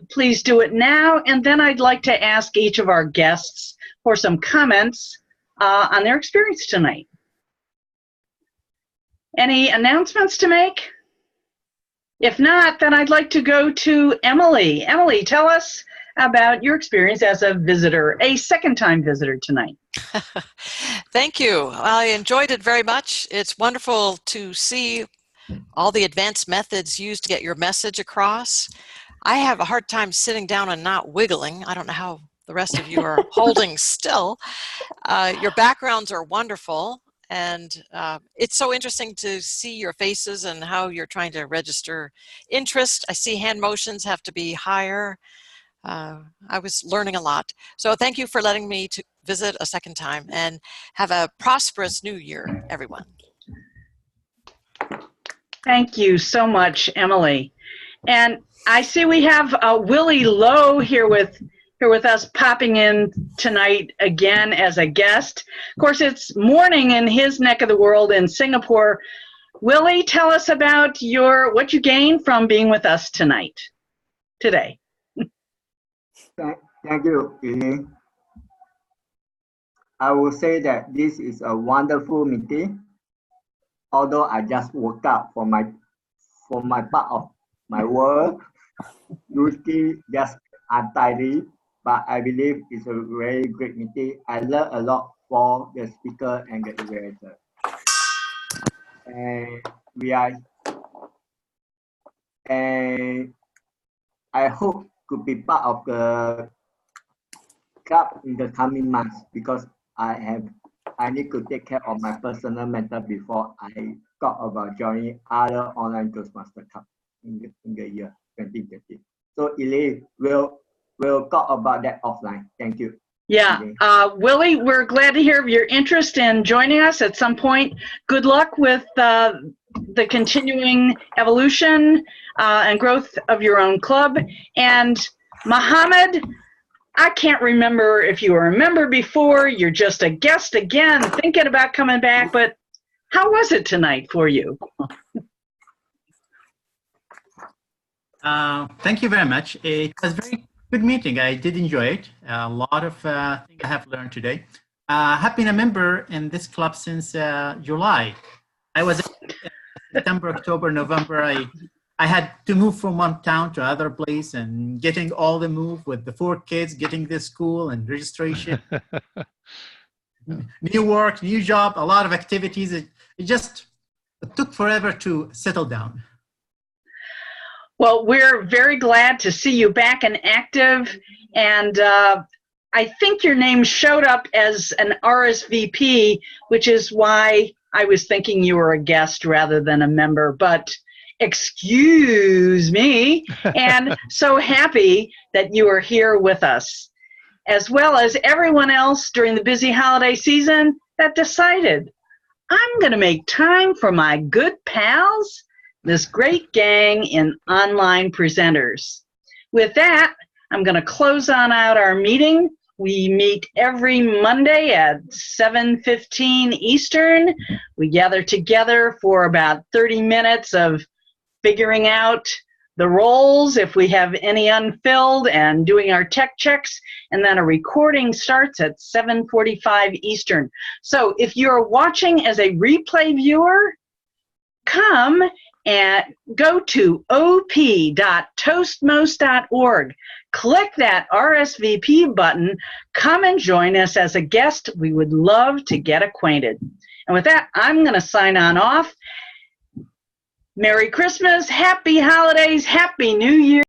please do it now. And then I'd like to ask each of our guests for some comments on their experience tonight. Any announcements to make? If not, then I'd like to go to Emily. Emily, tell us about your experience as a visitor, a second-time visitor tonight. Thank you. I enjoyed it very much. It's wonderful to see all the advanced methods used to get your message across. I have a hard time sitting down and not wiggling. I don't know how the rest of you are holding still. Your backgrounds are wonderful, and it's so interesting to see your faces and how you're trying to register interest. I see hand motions have to be higher. I was learning a lot. So thank you for letting me to visit a second time, and have a prosperous new year, everyone. Thank you so much, Emily. And I see we have Willie Lowe here with us, popping in tonight again as a guest. Of course, it's morning in his neck of the world in Singapore. Willie, tell us about what you gained from being with us today. Thank you, Elaine. I will say that this is a wonderful meeting. Although I just woke up for my part of my work, usually just untidy, but I believe it's a very great meeting. I learned a lot from the speaker and the evaluator. And I hope to be part of the club in the coming months, because I need to take care of my personal mental before I thought about joining other online Toastmasters Club in the year 2020. So Elaine will talk about that offline. Thank you. Yeah, Willie, we're glad to hear of your interest in joining us at some point. Good luck with the continuing evolution and growth of your own club. And Mohammed, I can't remember if you were a member before, you're just a guest again, thinking about coming back, but how was it tonight for you? Thank you very much. It was very Good meeting. I did enjoy it. A lot of things I have learned today. Have been a member in this club since July. I was September, October, November. I had to move from one town to another place and getting all the move with the 4 kids, getting the school and registration, new work, new job, a lot of activities. It took forever to settle down. Well, we're very glad to see you back and active. And I think your name showed up as an RSVP, which is why I was thinking you were a guest rather than a member. But excuse me, and so happy that you are here with us, as well as everyone else during the busy holiday season that decided, I'm going to make time for my good pals, this great gang in online presenters. With that, I'm going to close on out our meeting. We meet every Monday at 7:15 Eastern. We gather together for about 30 minutes of figuring out the roles, if we have any unfilled, and doing our tech checks, and then a recording starts at 7:45 Eastern. So if you're watching as a replay viewer, come and go to op.toastmost.org. Click that RSVP button. Come and join us as a guest. We would love to get acquainted. And with that, I'm going to sign on off. Merry Christmas, Happy Holidays, Happy New Year.